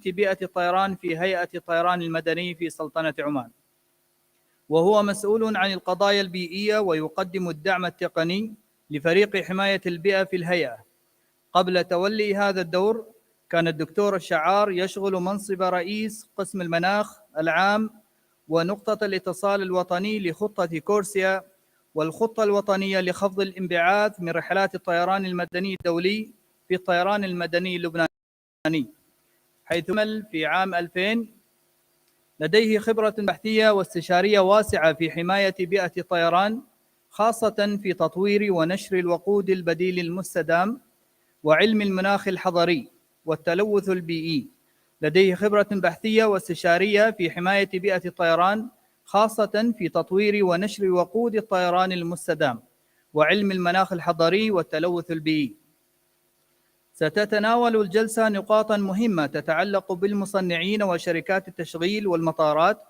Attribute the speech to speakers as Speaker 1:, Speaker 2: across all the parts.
Speaker 1: بيئة الطيران في هيئة الطيران المدني في سلطنة عمان، وهو مسؤول عن القضايا البيئية ويقدم الدعم التقني لفريق حماية البيئة في الهيئة. قبل تولي هذا الدور كان الدكتور الشعار يشغل منصب رئيس قسم المناخ العام ونقطة الاتصال الوطني لخطة كورسيا والخطة الوطنية لخفض الانبعاث من رحلات الطيران المدني الدولي في الطيران المدني اللبناني، حيث عمل في عام 2000. لديه خبرة بحثية واستشارية واسعة في حماية بيئة الطيران، خاصة في تطوير ونشر الوقود البديل المستدام وعلم المناخ الحضري والتلوث البيئي. لديه خبرة بحثية واستشارية في حماية بيئة الطيران، خاصة في تطوير ونشر وقود الطيران المستدام وعلم المناخ الحضري والتلوث البيئي. ستتناول الجلسة نقاطاً مهمة تتعلق بالمصنعين وشركات التشغيل والمطارات،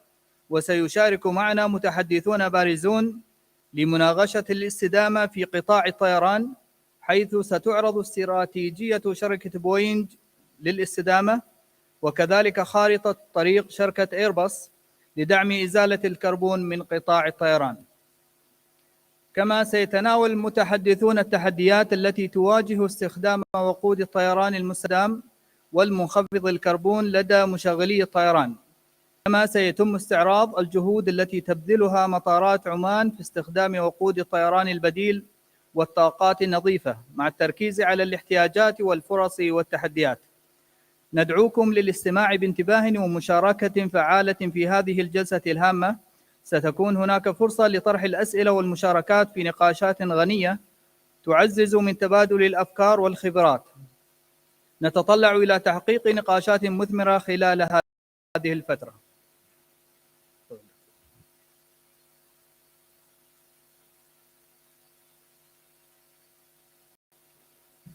Speaker 1: وسيشارك معنا متحدثون بارزون لمناقشة الاستدامة في قطاع الطيران، حيث ستعرض استراتيجية شركة بوينغ للاستدامة، وكذلك خارطة طريق شركة إيرباص لدعم إزالة الكربون من قطاع الطيران. كما سيتناول المتحدثون التحديات التي تواجه استخدام وقود الطيران المستدام والمنخفض الكربون لدى مشغلي الطيران. كما سيتم استعراض الجهود التي تبذلها مطارات عمان في استخدام وقود الطيران البديل والطاقات النظيفة، مع التركيز على الاحتياجات والفرص والتحديات. ندعوكم للاستماع بانتباه ومشاركة فعالة في هذه الجلسة الهامة. ستكون هناك فرصة لطرح الأسئلة والمشاركات في نقاشات غنية تعزز من تبادل الأفكار والخبرات. نتطلع إلى تحقيق نقاشات مثمرة خلال هذه الفترة.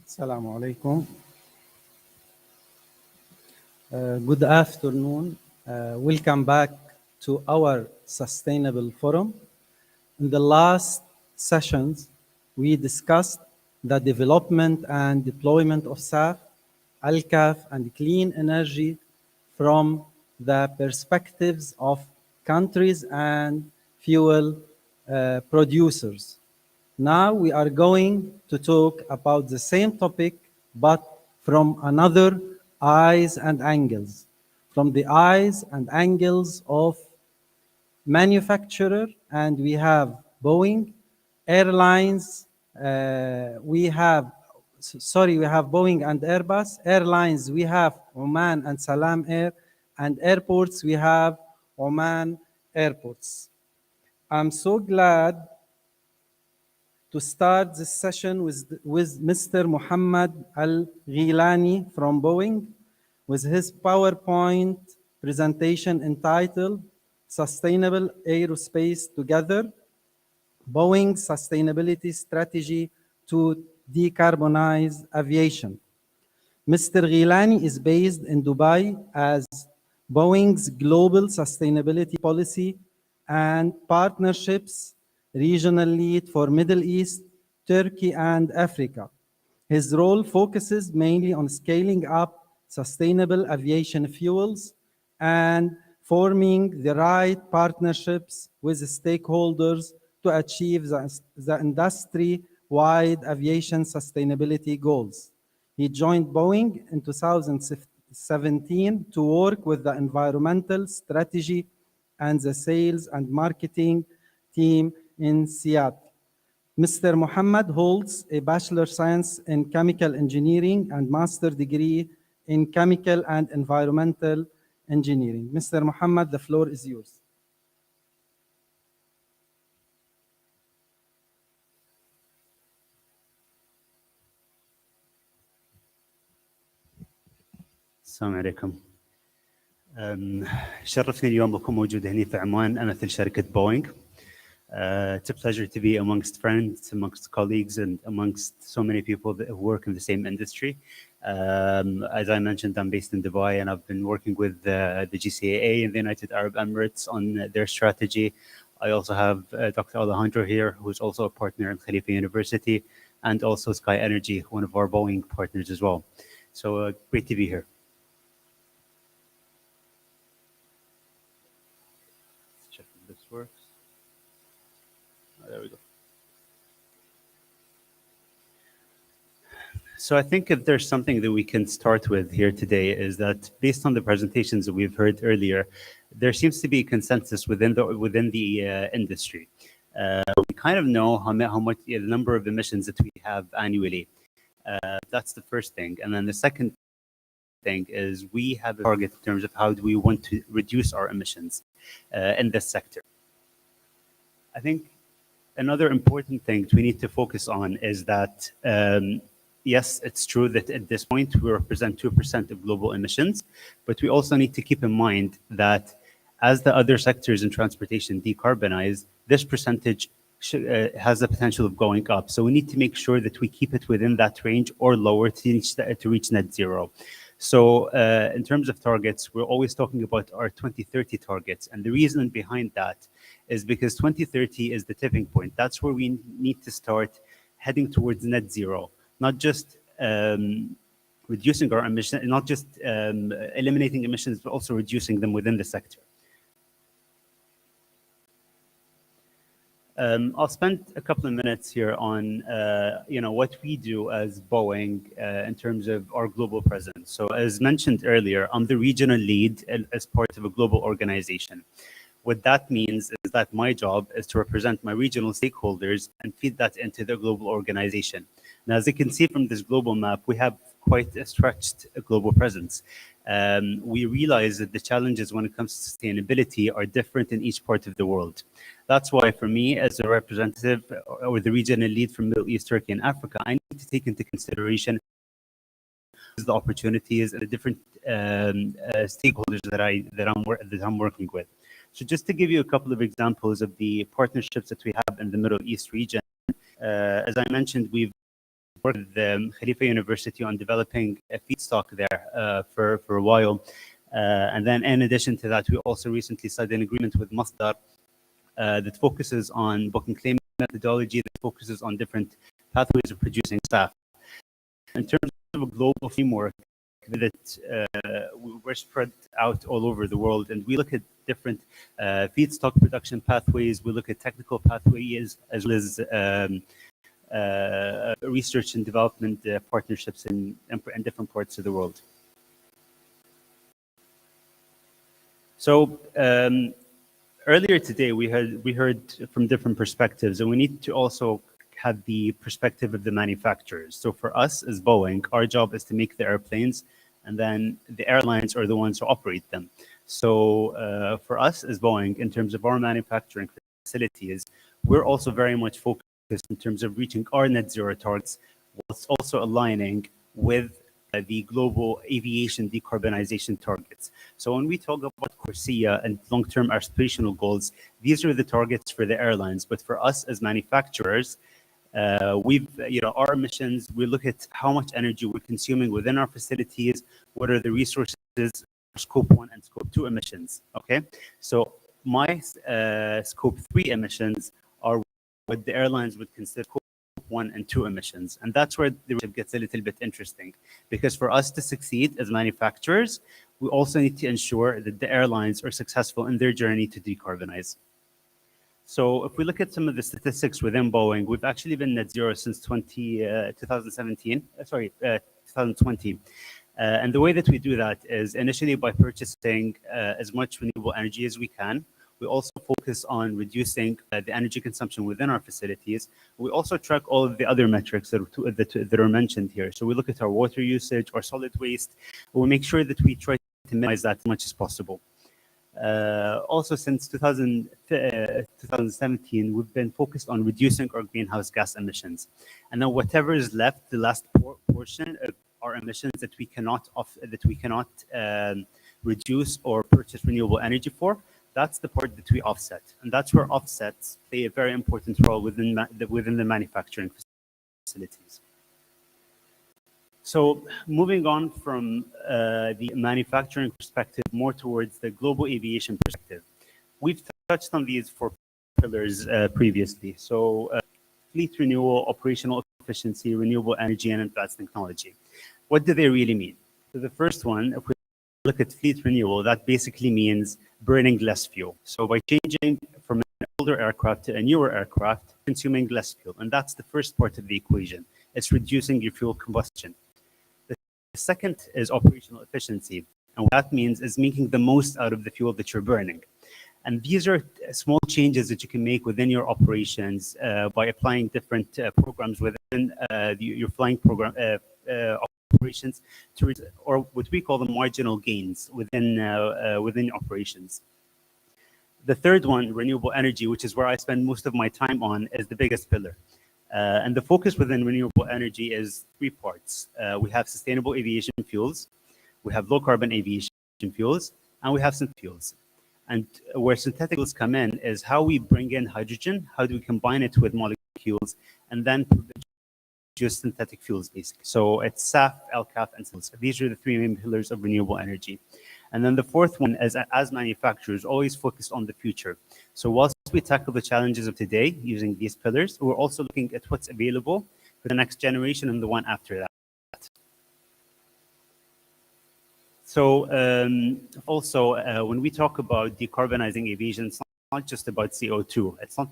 Speaker 2: السلام عليكم. Good afternoon. Welcome back to our Sustainable Forum. In the last sessions, we discussed the development and deployment of SAF, ALCAF, and clean energy from the perspectives of countries and fuel producers. Now we are going to talk about the same topic, but from another eyes and angles, from the eyes and angles of manufacturer, and we have Boeing Airlines, we have Boeing and Airbus Airlines, we have Oman and Salam Air, and airports, we have Oman Airports. I'm so glad to start this session with Mr. Muhammad Al-Ghilani from Boeing, with his PowerPoint presentation entitled Sustainable Aerospace Together, Boeing's Sustainability Strategy to Decarbonize Aviation. Mr. Ghilani is based in Dubai as Boeing's Global Sustainability Policy and Partnerships Regional Lead for Middle East, Turkey, and Africa. His role focuses mainly on scaling up sustainable aviation fuels and forming the right partnerships with stakeholders to achieve the industry-wide aviation sustainability goals. He joined Boeing in 2017 to work with the environmental strategy and the sales and marketing team in Seattle. Mr. Muhammad holds a Bachelor of Science in Chemical Engineering and Master degree in Chemical and Environmental Engineering. Mr. Muhammad, the floor is yours.
Speaker 3: السلام عليكم. شرفني اليوم بكون موجود هنا في عمان أمثل شركة بوينغ. It's a pleasure to be amongst friends, amongst colleagues, and amongst so many people that work in the same industry. As I mentioned, I'm based in Dubai, and I've been working with the GCAA in the United Arab Emirates on their strategy. I also have Dr. Alejandro here, who's also a partner in Khalifa University, and also Sky Energy, one of our Boeing partners as well. So great to be here. works. Oh, there we go. So I think if there's something that we can start with here today is that based on the presentations that we've heard earlier, there seems to be consensus within the industry. We kind of know how much the number of emissions that we have annually. That's the first thing. And then the second thing is we have a target in terms of how do we want to reduce our emissions in this sector. I think another important thing we need to focus on is that yes, it's true that at this point we represent 2% of global emissions, but we also need to keep in mind that as the other sectors in transportation decarbonize, this percentage has the potential of going up. So we need to make sure that we keep it within that range or lower to reach net zero. So in terms of targets, we're always talking about our 2030 targets. And the reason behind that is because 2030 is the tipping point. That's where we need to start heading towards net zero, not just reducing our emissions, not just eliminating emissions, but also reducing them within the sector. I'll spend a couple of minutes here on what we do as Boeing in terms of our global presence. So as mentioned earlier, I'm the regional lead as part of a global organization. What that means is that my job is to represent my regional stakeholders and feed that into the global organization. Now, as you can see from this global map, we have quite a stretched global presence. We realize that the challenges when it comes to sustainability are different in each part of the world. That's why for me, as a representative or the regional lead from Middle East, Turkey, and Africa, I need to take into consideration the opportunities and the different stakeholders that I'm working with. So just to give you a couple of examples of the partnerships that we have in the Middle East region, as I mentioned, we've worked with Khalifa University on developing a feedstock there for a while. And then in addition to that, we also recently signed an agreement with Masdar that focuses on book and claim methodology, that focuses on different pathways of producing staff. In terms of a global framework, that we're spread out all over the world, and we look at different feedstock production pathways, we look at technical pathways, as well as research and development partnerships in different parts of the world. So earlier today, we heard from different perspectives, and we need to also have the perspective of the manufacturers. So for us as Boeing, our job is to make the airplanes, and then the airlines are the ones who operate them. So for us as Boeing, in terms of our manufacturing facilities, we're also very much focused in terms of reaching our net zero targets, whilst also aligning with the global aviation decarbonization targets. So when we talk about CORSIA and long-term aspirational goals, these are the targets for the airlines. But for us as manufacturers, our emissions, we look at how much energy we're consuming within our facilities, what are the resources, scope 1 and scope 2 emissions, okay? So my scope 3 emissions are what the airlines would consider scope 1 and 2 emissions. And that's where the relationship gets a little bit interesting, because for us to succeed as manufacturers, we also need to ensure that the airlines are successful in their journey to decarbonize. So if we look at some of the statistics within Boeing, we've actually been net zero since 2020. And the way that we do that is initially by purchasing as much renewable energy as we can. We also focus on reducing the energy consumption within our facilities. We also track all of the other metrics that are mentioned here. So we look at our water usage, our solid waste. We make sure that we try to minimize that as much as possible. Also, since 2017, we've been focused on reducing our greenhouse gas emissions. And then whatever is left, the last portion of our emissions that we cannot reduce or purchase renewable energy for, that's the part that we offset. And that's where offsets play a very important role within the manufacturing facilities. So moving on from the manufacturing perspective more towards the global aviation perspective, we've touched on these 4 pillars previously. So fleet renewal, operational efficiency, renewable energy, and advanced technology. What do they really mean? So the first one, if we look at fleet renewal, that basically means burning less fuel. So by changing from older aircraft to a newer aircraft, consuming less fuel. And that's the first part of the equation. It's reducing your fuel combustion. The second is operational efficiency. And what that means is making the most out of the fuel that you're burning. And these are small changes that you can make within your operations by applying different programs within your flying program operations, or what we call the marginal gains within operations. The third one, renewable energy, which is where I spend most of my time on, is the biggest pillar. And the focus within renewable energy is three parts. We have sustainable aviation fuels, we have low carbon aviation fuels, and we have synthetic fuels. And where synthetic fuels come in is how we bring in hydrogen, how do we combine it with molecules, and then produce synthetic fuels, basically. So it's SAF, LCAF, and fuels. These are the three main pillars of renewable energy. And then the fourth one is, as manufacturers, always focused on the future. So whilst we tackle the challenges of today using these pillars, we're also looking at what's available for the next generation and the one after that. So also, when we talk about decarbonizing aviation, it's not just about CO2. It's not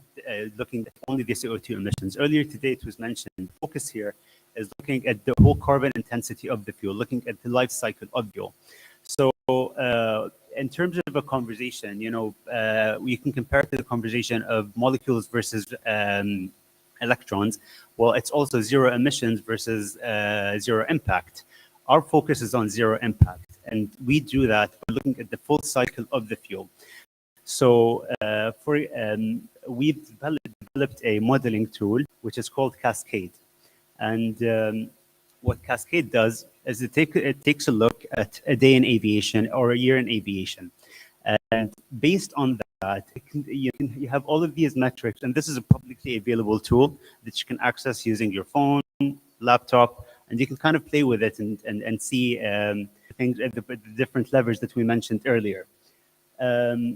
Speaker 3: looking at only the CO2 emissions. Earlier today, it was mentioned, the focus here is looking at the whole carbon intensity of the fuel, looking at the life cycle of fuel. So in terms of a conversation, you know, we can compare it to the conversation of molecules versus electrons. Well, it's also zero emissions versus zero impact. Our focus is on zero impact, and we do that by looking at the full cycle of the fuel. So we've developed a modeling tool, which is called Cascade. And what Cascade does is it takes a look at a day in aviation or a year in aviation. And based on that, you have all of these metrics, and this is a publicly available tool that you can access using your phone, laptop, and you can kind of play with it and see things at the different levers that we mentioned earlier.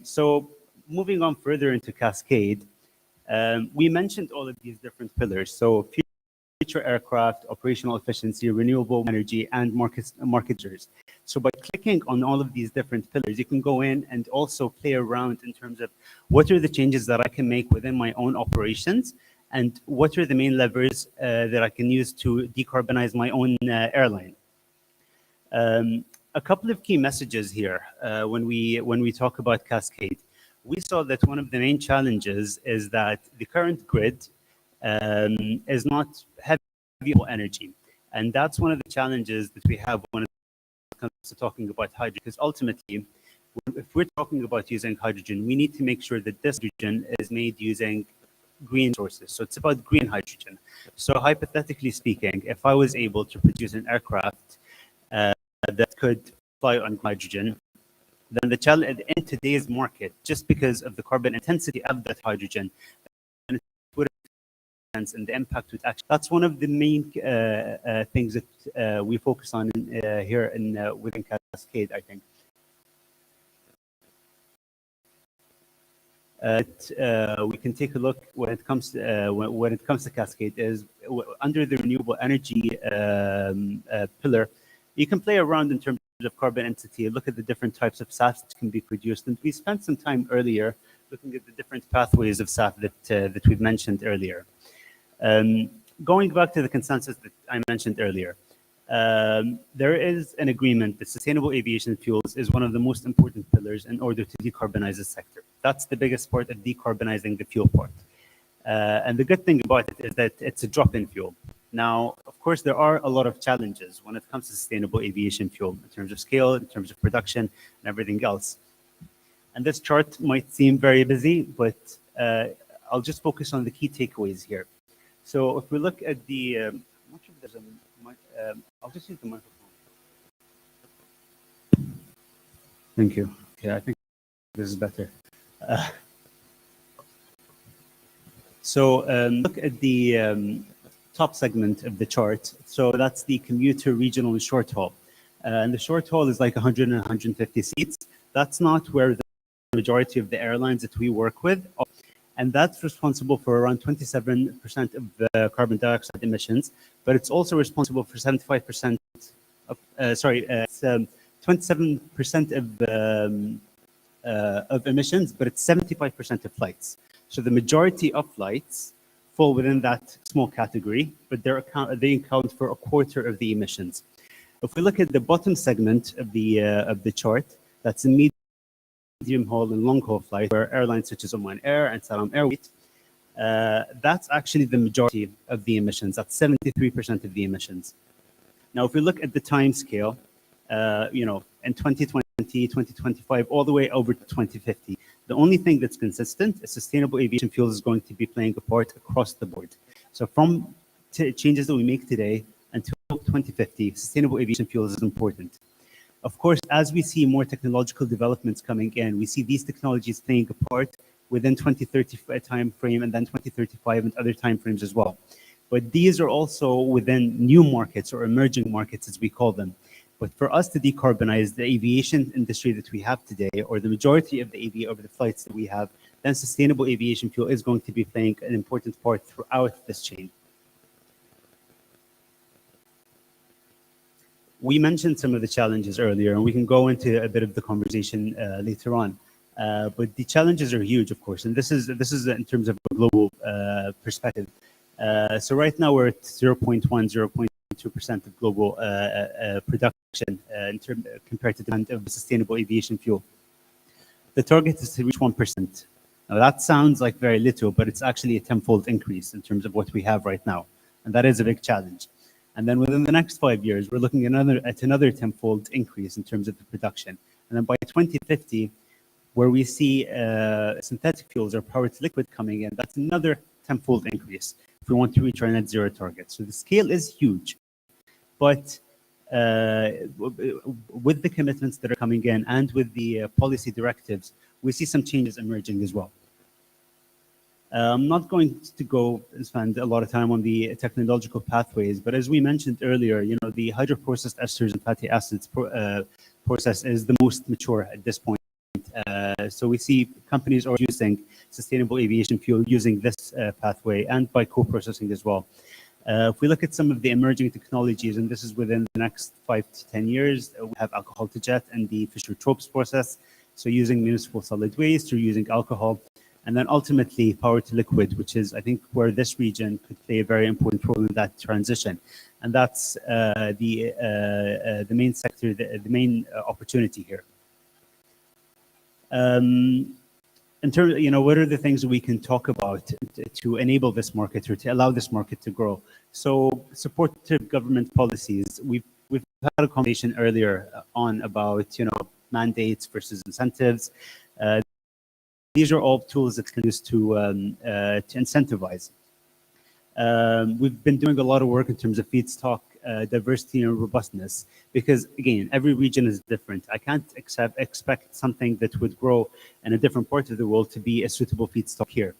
Speaker 3: So moving on further into Cascade, we mentioned all of these different pillars. So future aircraft, operational efficiency, renewable energy, and marketers. So by clicking on all of these different pillars, you can go in and also play around in terms of what are the changes that I can make within my own operations, and what are the main levers that I can use to decarbonize my own airline. A couple of key messages here when we talk about Cascade. We saw that one of the main challenges is that the current grid is not heavy on energy. And that's one of the challenges that we have when it comes to talking about hydrogen, because ultimately, if we're talking about using hydrogen, we need to make sure that this hydrogen is made using green sources. So it's about green hydrogen. So hypothetically speaking, if I was able to produce an aircraft that could fly on hydrogen, then the challenge in today's market, just because of the carbon intensity of that hydrogen, and it would have sense and the impact would actually. That's one of the main things that we focus on here within Cascade, I think. We can take a look when it comes to Cascade is under the renewable energy pillar. You can play around in terms of carbon intensity, look at the different types of SAF that can be produced, and we spent some time earlier looking at the different pathways of SAF that we've mentioned earlier. Going back to the consensus that I mentioned earlier, there is an agreement that sustainable aviation fuels is one of the most important pillars in order to decarbonize the sector. That's the biggest part of decarbonizing the fuel part. And the good thing about it is that it's a drop-in fuel. Now, of course, there are a lot of challenges when it comes to sustainable aviation fuel in terms of scale, in terms of production, and everything else. And this chart might seem very busy, but I'll just focus on the key takeaways here. So if we look at the, I'm not sure if there's a mic, I'll just use the microphone. Thank you. Yeah, I think this is better. Look at the top segment of the chart. So that's the commuter, regional, and short haul. And the short haul is like 100 and 150 seats. That's not where the majority of the airlines that we work with, and that's responsible for around 27% of the carbon dioxide emissions, but it's also responsible for 75% of, 27% of emissions, but it's 75% of flights. So the majority of flights fall within that small category, but they account for a quarter of the emissions. If we look at the bottom segment of the chart, that's the medium haul and long haul flight, where airlines such as Oman Air and Salam Airways, that's actually the majority of the emissions. That's 73% of the emissions. Now, if we look at the time scale, in 2020, 2025, all the way over to 2050, the only thing that's consistent is sustainable aviation fuels is going to be playing a part across the board. So from changes that we make today until 2050, sustainable aviation fuels is important. Of course, as we see more technological developments coming in, we see these technologies playing a part within 2030 time frame and then 2035 and other time frames as well. But these are also within new markets or emerging markets, as we call them. But for us to decarbonize the aviation industry that we have today, or the majority of the flights that we have, then sustainable aviation fuel is going to be playing an important part throughout this chain. We mentioned some of the challenges earlier, and we can go into a bit of the conversation later on. But the challenges are huge, of course, and this is in terms of a global perspective. So right now we're at 0.1, 0.2% of global production compared to demand of sustainable aviation fuel. The target is to reach 1%. Now that sounds like very little, but it's actually a tenfold increase in terms of what we have right now, and that is a big challenge. And then within the next 5 years, we're looking at another tenfold increase in terms of the production. And then by 2050, where we see synthetic fuels or power to liquid coming in, that's another tenfold increase if we want to reach our net zero target. So the scale is huge, but with the commitments that are coming in and with the policy directives, we see some changes emerging as well. I'm not going to spend a lot of time on the technological pathways, but as we mentioned earlier, the hydroprocessed esters and fatty acids process is the most mature at this point. So we see companies are using sustainable aviation fuel using this pathway and by co-processing as well. If we look at some of the emerging technologies, and this is within the next 5 to 10 years, we have alcohol to jet and the Fischer-Tropsch process. So using municipal solid waste or using alcohol. And then ultimately power to liquid, which is, I think, where this region could play a very important role in that transition. And that's the main sector, the main opportunity here. In terms, what are the things that we can talk about to enable this market or to allow this market to grow? So supportive government policies. We've had a conversation earlier on about mandates versus incentives. These are all tools that can use to incentivize. We've been doing a lot of work in terms of feedstock diversity and robustness, because again, every region is different. I can't expect something that would grow in a different part of the world to be a suitable feedstock here.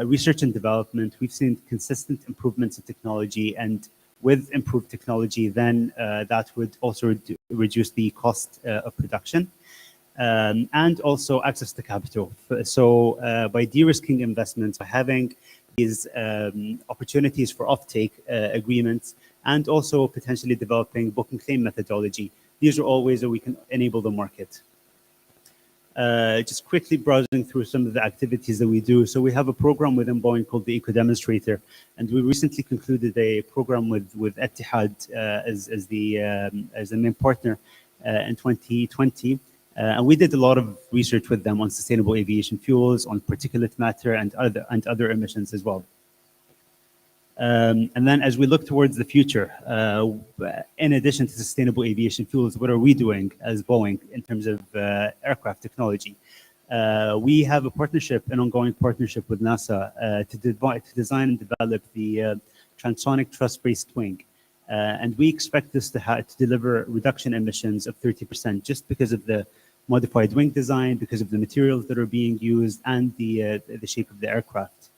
Speaker 3: Research and development, we've seen consistent improvements in technology, and with improved technology, then that would also reduce the cost of production. And also access to capital. So by de-risking investments, by having these opportunities for offtake agreements, and also potentially developing book and claim methodology, these are all ways that we can enable the market. Just quickly browsing through some of the activities that we do. So we have a program within Boeing called the Eco Demonstrator, and we recently concluded a program with Etihad as the main partner in 2020. And we did a lot of research with them on sustainable aviation fuels, on particulate matter, and other emissions as well. And then as we look towards the future, in addition to sustainable aviation fuels, what are we doing as Boeing in terms of aircraft technology? We have a partnership, an ongoing partnership with NASA to design and develop the transonic truss-braced wing. And we expect this to deliver reduction emissions of 30% just because of the modified wing design, because of the materials that are being used, and the shape of the aircraft.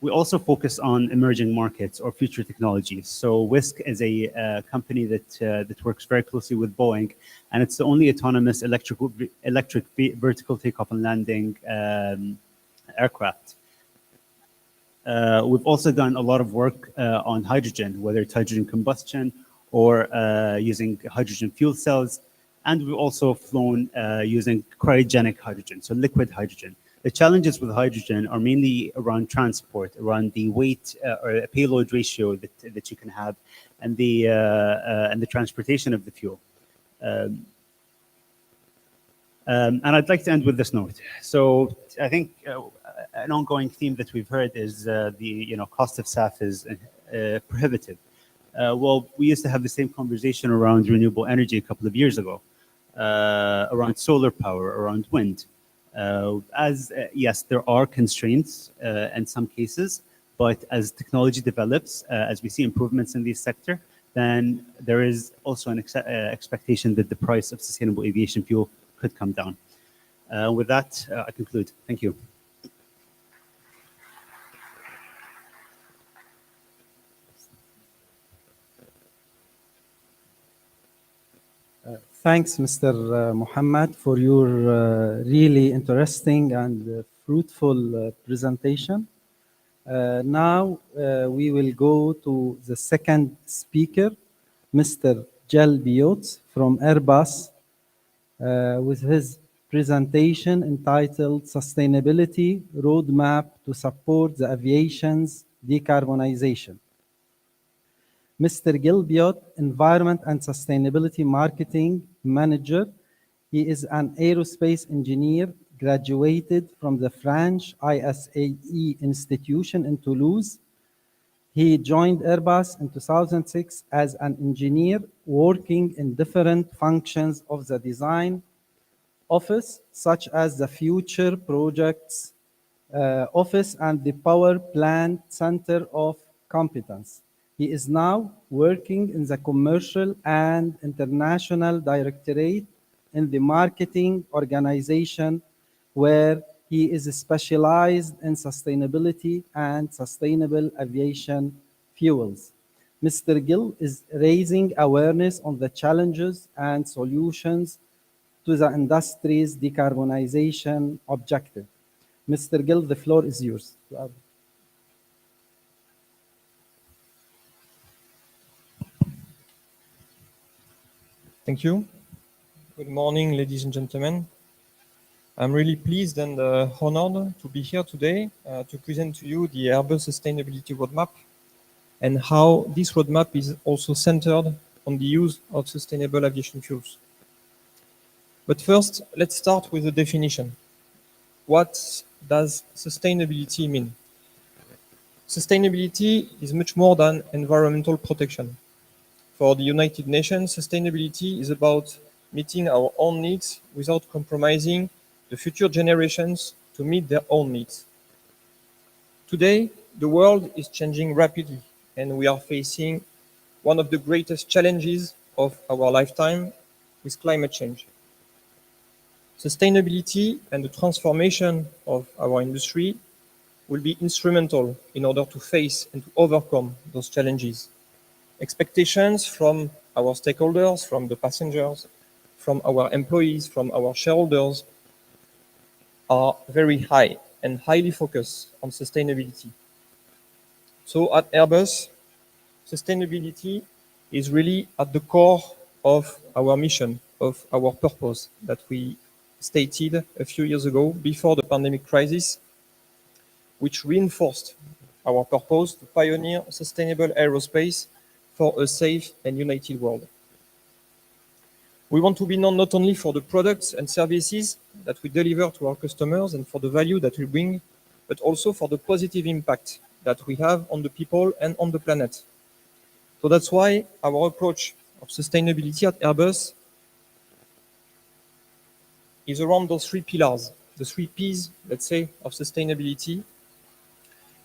Speaker 3: We also focus on emerging markets or future technologies. So Wisk is a company that works very closely with Boeing, and it's the only autonomous electric vertical takeoff and landing aircraft. We've also done a lot of work on hydrogen, whether it's hydrogen combustion or using hydrogen fuel cells. And we've also flown using cryogenic hydrogen, so liquid hydrogen. The challenges with hydrogen are mainly around transport, around the weight or payload ratio that you can have, and the transportation of the fuel. And I'd like to end with this note. So I think an ongoing theme that we've heard is the cost of SAF is prohibitive. Well, we used to have the same conversation around renewable energy a couple of years ago, around solar power, around wind. Yes, there are constraints in some cases, but as technology develops, as we see improvements in this sector, then there is also an expectation that the price of sustainable aviation fuel could come down. With that, I conclude. Thank you.
Speaker 2: Thanks, Mr. Muhammad, for your really interesting and fruitful presentation. Now we will go to the second speaker, Mr. Jel Biot from Airbus, with his presentation entitled Sustainability Roadmap to Support the Aviation's Decarbonization. Mr. Gil Biot, Environment and Sustainability Marketing Manager. He is an aerospace engineer, graduated from the French ISAE institution in Toulouse. He joined Airbus in 2006 as an engineer working in different functions of the design office, such as the Future Projects Office and the Power Plant Center of Competence. He is now working in the Commercial and International Directorate in the marketing organization, where he is specialized in sustainability and sustainable aviation fuels. Mr. Gill is raising awareness on the challenges and solutions to the industry's decarbonization objective. Mr. Gill, the floor is yours.
Speaker 4: Thank you. Good morning, ladies and gentlemen. I'm really pleased and honored to be here today to present to you the Airbus Sustainability Roadmap and how this roadmap is also centered on the use of sustainable aviation fuels. But first, let's start with the definition. What does sustainability mean? Sustainability is much more than environmental protection. For the United Nations, sustainability is about meeting our own needs without compromising the future generations to meet their own needs. Today, the world is changing rapidly, and we are facing one of the greatest challenges of our lifetime with climate change. Sustainability and the transformation of our industry will be instrumental in order to face and to overcome those challenges. Expectations from our stakeholders, from the passengers, from our employees, from our shareholders are very high and highly focused on sustainability. So at Airbus, sustainability is really at the core of our mission, of our purpose that we stated a few years ago before the pandemic crisis, which reinforced our purpose to pioneer sustainable aerospace for a safe and united world. We want to be known not only for the products and services that we deliver to our customers and for the value that we bring, but also for the positive impact that we have on the people and on the planet. So that's why our approach of sustainability at Airbus is around those three pillars, the three P's, let's say, of sustainability,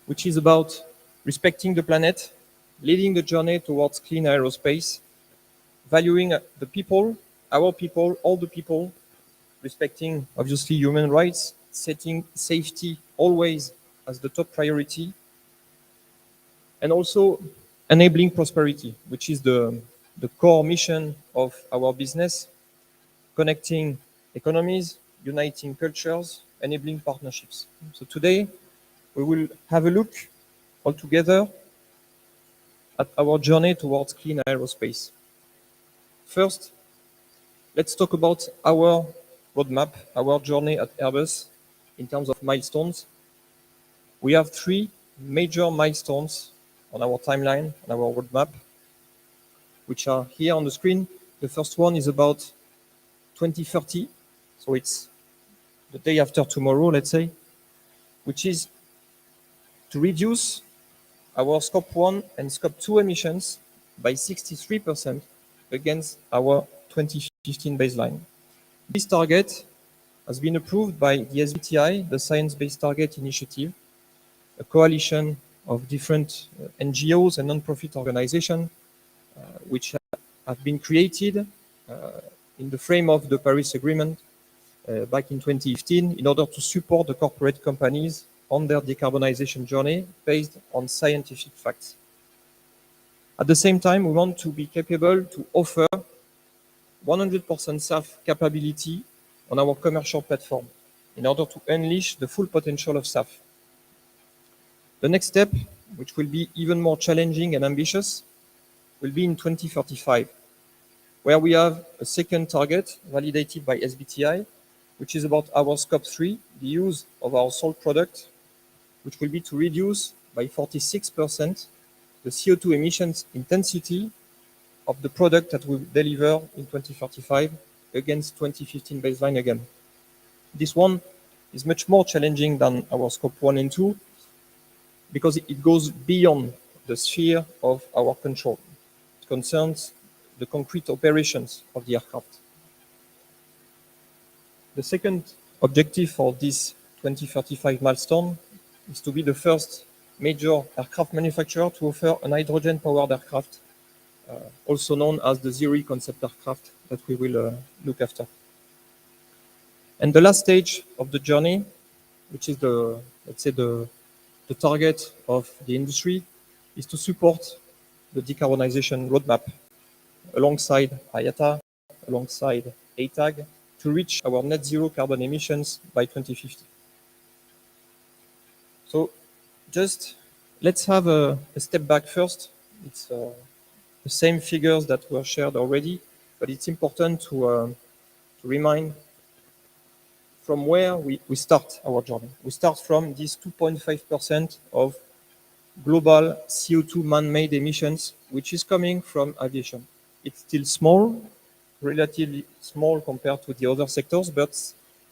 Speaker 4: which is about respecting the planet, leading the journey towards clean aerospace, valuing the people, our people, all the people, respecting obviously human rights, setting safety always as the top priority, and also enabling prosperity, which is the core mission of our business, connecting economies, uniting cultures, enabling partnerships. So today, we will have a look all together at our journey towards clean aerospace. First, let's talk about our roadmap, our journey at Airbus, in terms of milestones, we have 3 major milestones on our timeline, on our roadmap, which are here on the screen. The first one is about 2030, so it's the day after tomorrow, let's say, which is to reduce our Scope 1 and Scope 2 emissions by 63% against our 2015 baseline. This target has been approved by the SBTi, the Science Based Target Initiative, a coalition of different NGOs and non-profit organizations which have been created in the frame of the Paris Agreement back in 2015 in order to support the corporate companies on their decarbonization journey based on scientific facts. At the same time, we want to be capable to offer 100% SAF capability on our commercial platform in order to unleash the full potential of SAF. The next step, which will be even more challenging and ambitious, will be in 2035, where we have a second target validated by SBTi, which is about our Scope 3, the use of our salt product, which will be to reduce by 46% the CO2 emissions intensity of the product that we deliver in 2035 against 2015 baseline again. This one is much more challenging than our Scope 1 and 2 because it goes beyond the sphere of our control. It concerns the concrete operations of the aircraft. The second objective for this 2035 milestone is to be the first major aircraft manufacturer to offer an hydrogen-powered aircraft, also known as the zero concept aircraft that we will look after. And the last stage of the journey, which is the, let's say, the target of the industry, is to support the decarbonization roadmap alongside IATA, alongside ATAG, to reach our net zero carbon emissions by 2050. So just let's have a step back first. It's the same figures that were shared already, but it's important to remind from where we start our journey. We start from this 2.5% of global CO2 man-made emissions, which is coming from aviation. It's still small, relatively small compared to the other sectors, but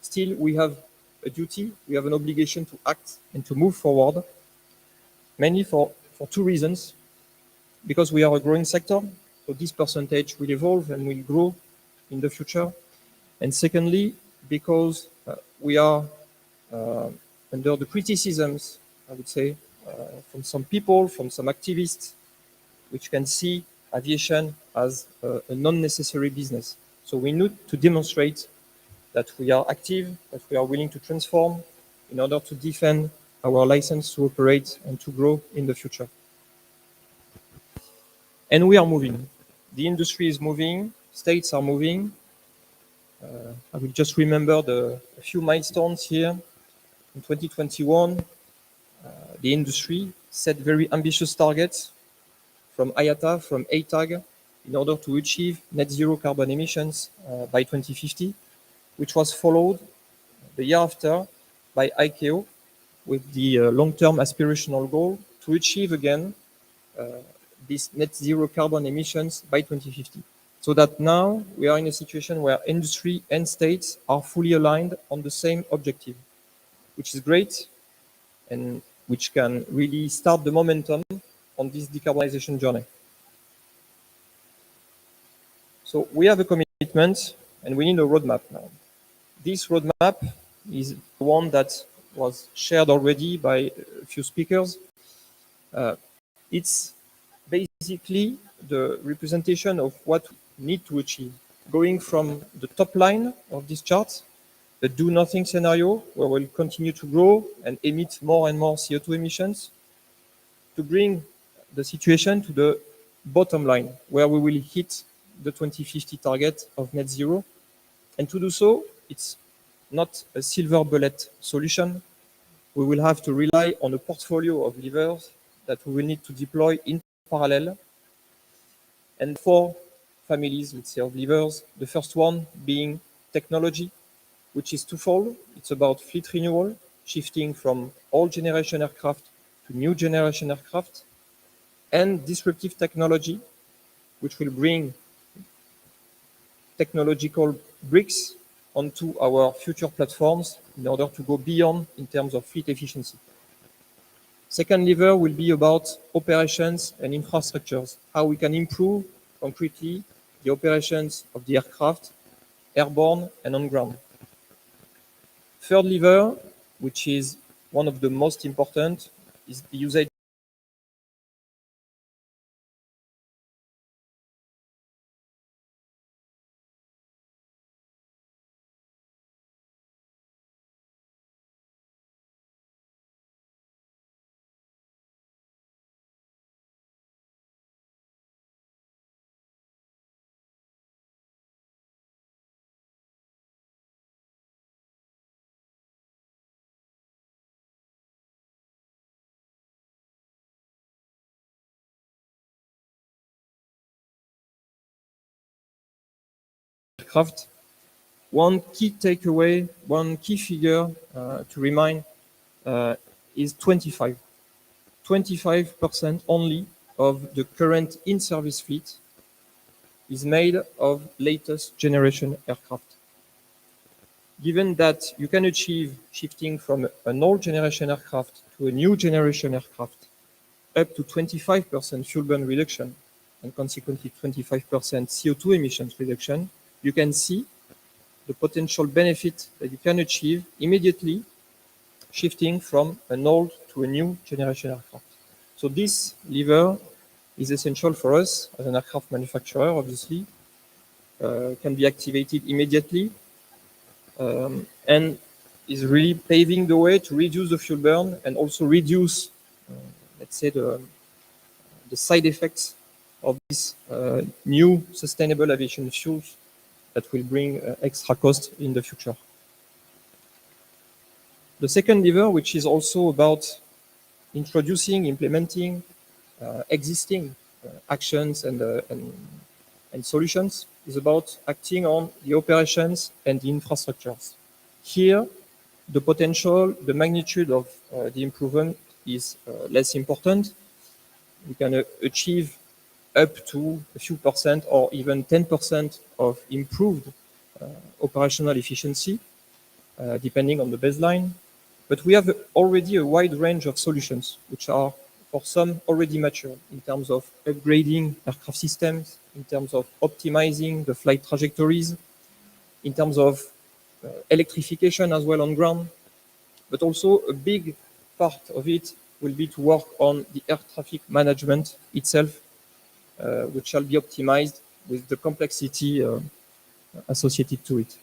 Speaker 4: still we have a duty, we have an obligation to act and to move forward, mainly for 2 reasons. Because we are a growing sector, so this percentage will evolve and will grow in the future. And secondly, because we are under the criticisms, I would say, from some people, from some activists, which can see aviation as a non-necessary business. So we need to demonstrate that we are active, that we are willing to transform in order to defend our license to operate and to grow in the future. And we are moving. The industry is moving, states are moving. I will just remember a few milestones here. In 2021, the industry set very ambitious targets from IATA, from ATAG, in order to achieve net zero carbon emissions by 2050, which was followed the year after by ICAO with the long-term aspirational goal to achieve again this net zero carbon emissions by 2050. So that now we are in a situation where industry and states are fully aligned on the same objective, which is great and which can really start the momentum on this decarbonization journey. So we have a commitment and we need a roadmap now. This roadmap is one that was shared already by a few speakers. It's basically the representation of what we need to achieve. Going from the top line of this chart, the do-nothing scenario, where we'll continue to grow and emit more and more CO2 emissions, to bring the situation to the bottom line, where we will hit the 2050 target of net zero. And to do so, it's not a silver bullet solution. We will have to rely on a portfolio of levers that we will need to deploy in parallel. And 4 families, let's say, of levers. The first one being technology, which is twofold. It's about fleet renewal, shifting from old generation aircraft to new generation aircraft, and disruptive technology, which will bring technological bricks onto our future platforms in order to go beyond in terms of fleet efficiency. Second lever will be about operations and infrastructures, how we can improve concretely the operations of the aircraft, airborne and on ground. Third lever, which is one of the most important, is the usage aircraft. One key takeaway, one key figure to remind is 25. 25% only of the current in-service fleet is made of latest generation aircraft. Given that you can achieve shifting from an old generation aircraft to a new generation aircraft up to 25% fuel burn reduction and consequently 25% CO2 emissions reduction, you can see the potential benefit that you can achieve immediately shifting from an old to a new generation aircraft. So this lever is essential for us as an aircraft manufacturer, obviously, can be activated immediately, and is really paving the way to reduce the fuel burn and also reduce, let's say, the side effects of these new sustainable aviation fuels that will bring extra cost in the future. The second lever, which is also about introducing, implementing existing actions and solutions, is about acting on the operations and the infrastructures. Here, the potential, the magnitude of the improvement is less important. We can achieve up to a few percent or even 10% of improved operational efficiency, depending on the baseline. But we have already a wide range of solutions, which are for some already mature in terms of upgrading aircraft systems, in terms of optimizing the flight trajectories, in terms of electrification as well on ground. But also a big part of it will be to work on the air traffic management itself, which shall be optimized with the complexity associated to it.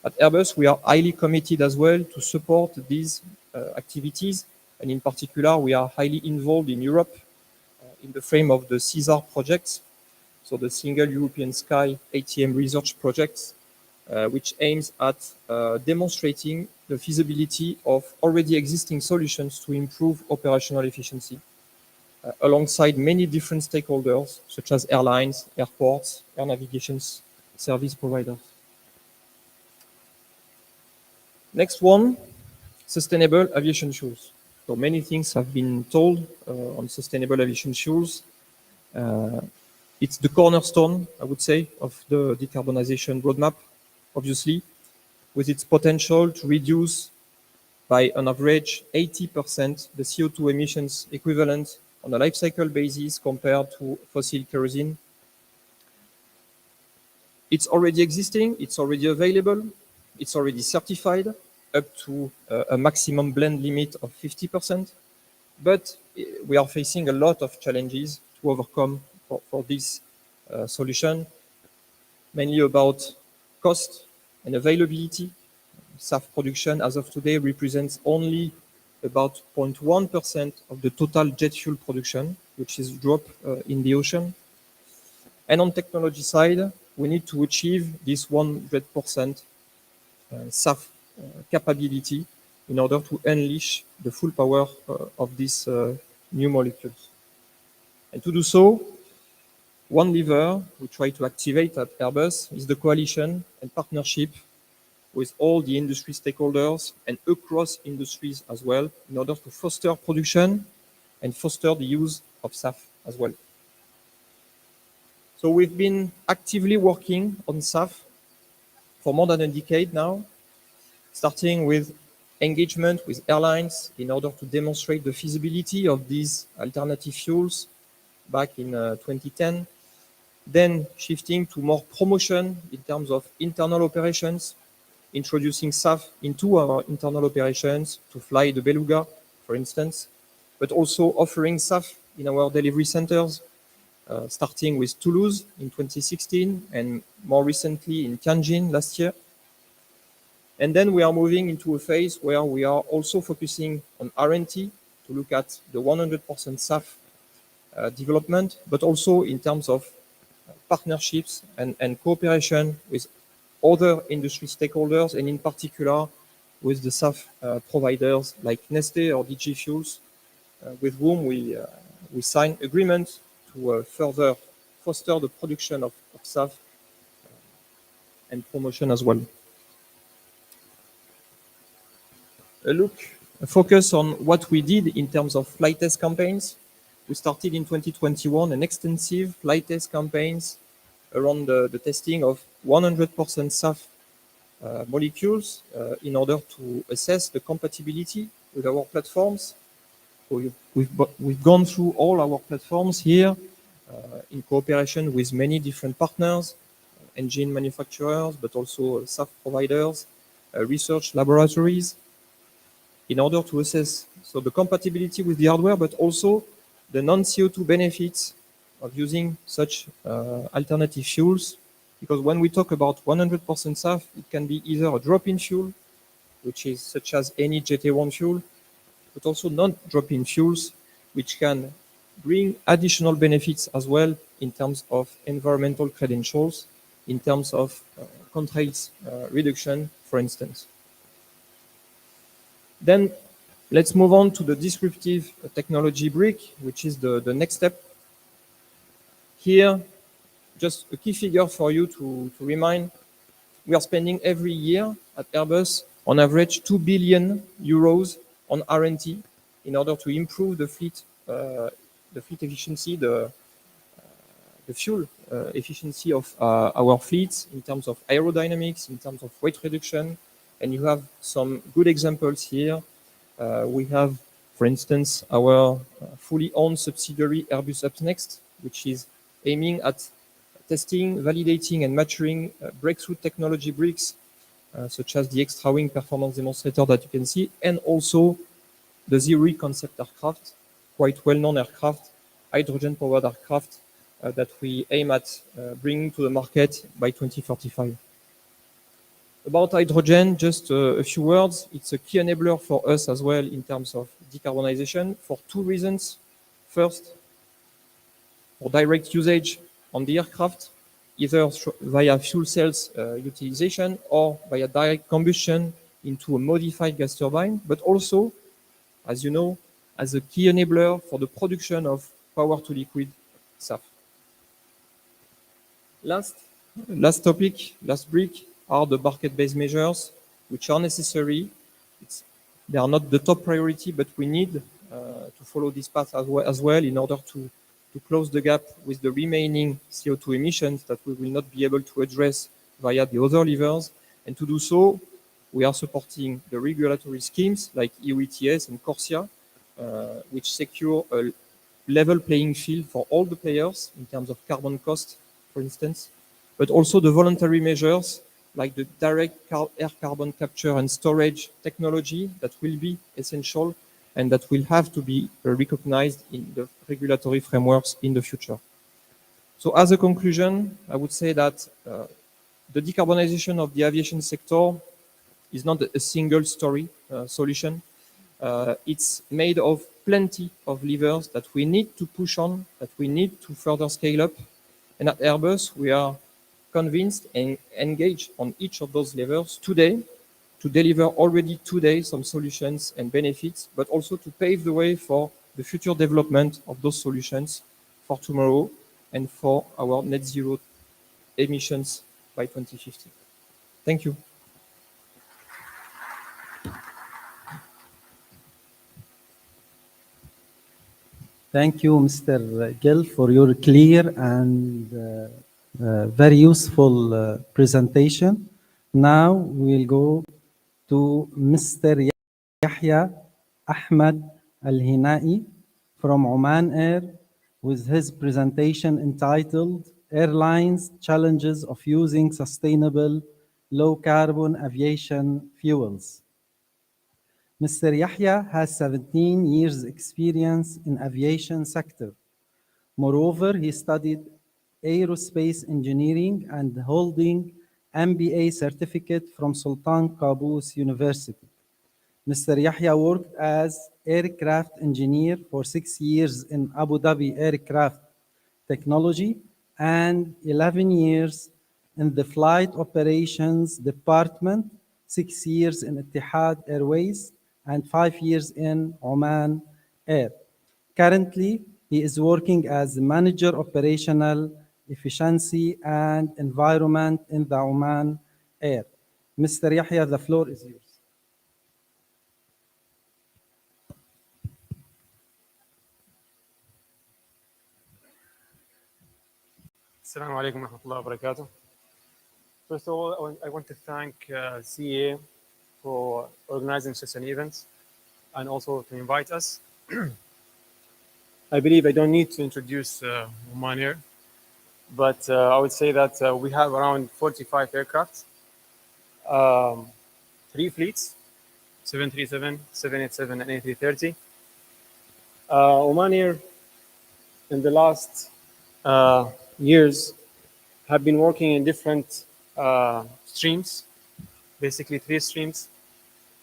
Speaker 4: At Airbus, we are highly committed as well to support these activities, and in particular, we are highly involved in Europe in the frame of the CESAR projects, so the Single European Sky ATM research projects, which aims at demonstrating the feasibility of already existing solutions to improve operational efficiency, alongside many different stakeholders, such as airlines, airports, air navigation service providers. Next one, sustainable aviation fuels. So many things have been told on sustainable aviation fuels. It's the cornerstone, I would say, of the decarbonization roadmap, obviously, with its potential to reduce by an average 80% the CO2 emissions equivalent on a life cycle basis compared to fossil kerosene. It's already existing, it's already available, it's already certified up to a maximum blend limit of 50%, but we are facing a lot of challenges to overcome for this solution, mainly about cost and availability. SAF production as of today represents only about 0.1% of the total jet fuel production, which is dropped in the ocean. And on technology side, we need to achieve this 100% SAF capability in order to unleash the full power of these new molecules. And to do so, one lever we try to activate at Airbus is the coalition and partnership with all the industry stakeholders and across industries as well, in order to foster production and foster the use of SAF as well. So we've been actively working on SAF for more than a decade now, starting with engagement with airlines in order to demonstrate the feasibility of these alternative fuels back in 2010, then shifting to more promotion in terms of internal operations, introducing SAF into our internal operations to fly the Beluga, for instance, but also offering SAF in our delivery centers, starting with Toulouse in 2016 and more recently in Tianjin last year. And then we are moving into a phase where we are also focusing on R&D to look at the 100% SAF development, but also in terms of partnerships and cooperation with other industry stakeholders, and in particular with the SAF providers like Neste or DG Fuels, with whom we signed agreements to further foster the production of SAF and promotion as well. A focus on what we did in terms of flight test campaigns. We started in 2021 an extensive flight test campaigns around the testing of 100% SAF molecules in order to assess the compatibility with our platforms. So we've gone through all our platforms here in cooperation with many different partners, engine manufacturers, but also SAF providers, research laboratories, in order to assess the compatibility with the hardware, but also the non-CO2 benefits of using such alternative fuels. Because when we talk about 100% SAF, it can be either a drop-in fuel, which is such as any GT1 fuel, but also non-drop-in fuels, which can bring additional benefits as well in terms of environmental credentials, in terms of contrails reduction, for instance. Then let's move on to the descriptive technology brick, which is the next step. Here, just a key figure for you to remind, we are spending every year at Airbus on average 2 billion euros on R&D in order to improve the fleet efficiency, the fuel efficiency of our fleets in terms of aerodynamics, in terms of weight reduction. And you have some good examples here. We have, for instance, our fully owned subsidiary Airbus UpNext, which is aiming at testing, validating, and maturing breakthrough technology bricks, such as the extra wing performance demonstrator that you can see, and also the Zero concept aircraft, quite well-known aircraft, hydrogen-powered aircraft that we aim at bringing to the market by 2045. About hydrogen, just a few words. It's a key enabler for us as well in terms of decarbonization for two reasons. First, for direct usage on the aircraft, either via fuel cells utilization or via direct combustion into a modified gas turbine, but also, as you know, as a key enabler for the production of power-to-liquid SAF. Last topic, last brick, are the market-based measures, which are necessary. They are not the top priority, but we need to follow this path as well in order to close the gap with the remaining CO2 emissions that we will not be able to address via the other levers. And to do so, we are supporting the regulatory schemes like EU ETS and CORSIA, which secure a level playing field for all the players in terms of carbon cost, for instance, but also the voluntary measures like the direct air carbon capture and storage technology that will be essential and that will have to be recognized in the regulatory frameworks in the future. So as a conclusion, I would say that the decarbonization of the aviation sector is not a single story solution. It's made of plenty of levers that we need to push on, that we need to further scale up. And at Airbus, we are convinced and engaged on each of those levers today to deliver already today some solutions and benefits, but also to pave the way for the future development of those solutions for tomorrow and for our net zero emissions by 2050. Thank you.
Speaker 2: Thank you, Mr. Gill, for your clear and very useful presentation. Now we'll go to Mr. Yahya Ahmed Al-Hinai from Oman Air with his presentation entitled Airlines Challenges of Using Sustainable Low-Carbon Aviation Fuels. Mr. Yahya has 17 years experience in aviation sector. Moreover, he studied aerospace engineering and holding MBA certificate from Sultan Qaboos University. Mr. Yahya worked as aircraft engineer for 6 years in Abu Dhabi Aircraft Technology and 11 years in the Flight Operations Department, 6 years in Etihad Airways, and 5 years in Oman Air. Currently, he is working as Manager Operational Efficiency and Environment in the Oman Air. Mr. Yahya, the floor is yours.
Speaker 5: Assalamu alaikum wa rahmatullahi wa barakatuh. First of all, I want to thank CEA for organizing such an event and also to invite us. I believe I don't need to introduce Oman Air, but I would say that we have around 45 aircraft, 3 fleets, 737, 787, and A330. Oman Air in the last years have been working in different streams, basically 3 streams,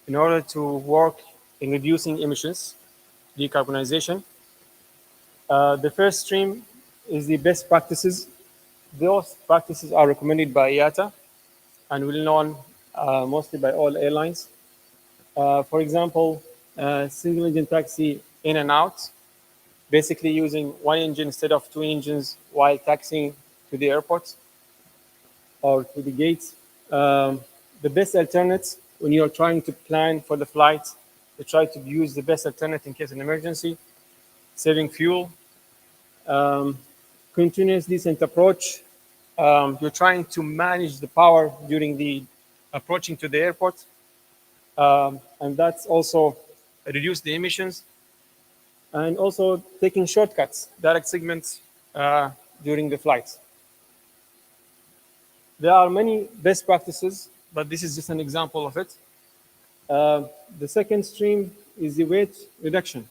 Speaker 5: in order to work in reducing emissions, decarbonization. The first stream is the best practices. Those practices are recommended by IATA and well known mostly by all airlines. For example, single engine taxi in and out, basically using 1 engine instead of 2 engines while taxiing to the airport or to the gates. The best alternate when you're trying to plan for the flight, to try to use the best alternate in case of an emergency, saving fuel, continuous decent approach. You're trying to manage the power during the approaching to the airport, and that's also reduce the emissions, and also taking shortcuts, direct segments during the flights. There are many best practices, but this is just an example of it. The second stream is the weight reduction.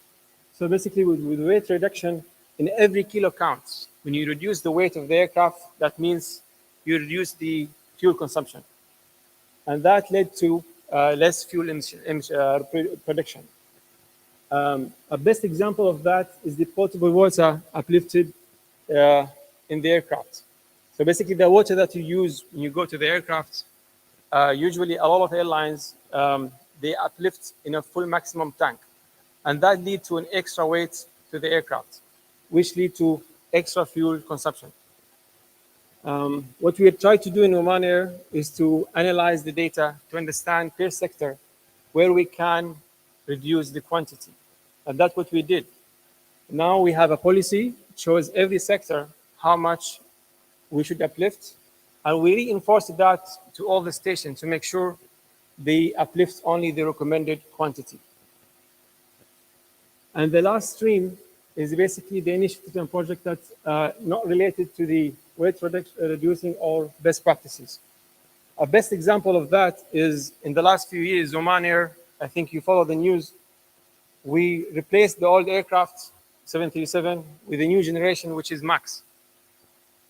Speaker 5: So basically with weight reduction, in every kilo counts. When you reduce the weight of the aircraft, that means you reduce the fuel consumption. And that led to less fuel production. A best example of that is the potable water uplifted in the aircraft. So basically the water that you use when you go to the aircraft, usually a lot of airlines, they uplift in a full maximum tank. And that leads to an extra weight to the aircraft, which lead to extra fuel consumption. What we have tried to do in Oman Air is to analyze the data to understand per sector where we can reduce the quantity. And that's what we did. Now we have a policy that shows every sector how much we should uplift. And we reinforced that to all the stations to make sure they uplift only the recommended quantity. And the last stream is basically the initiative and project that's not related to the weight reducing or best practices. A best example of that is in the last few years, Oman Air, I think you follow the news, we replaced the old aircraft, 737, with a new generation, which is MAX.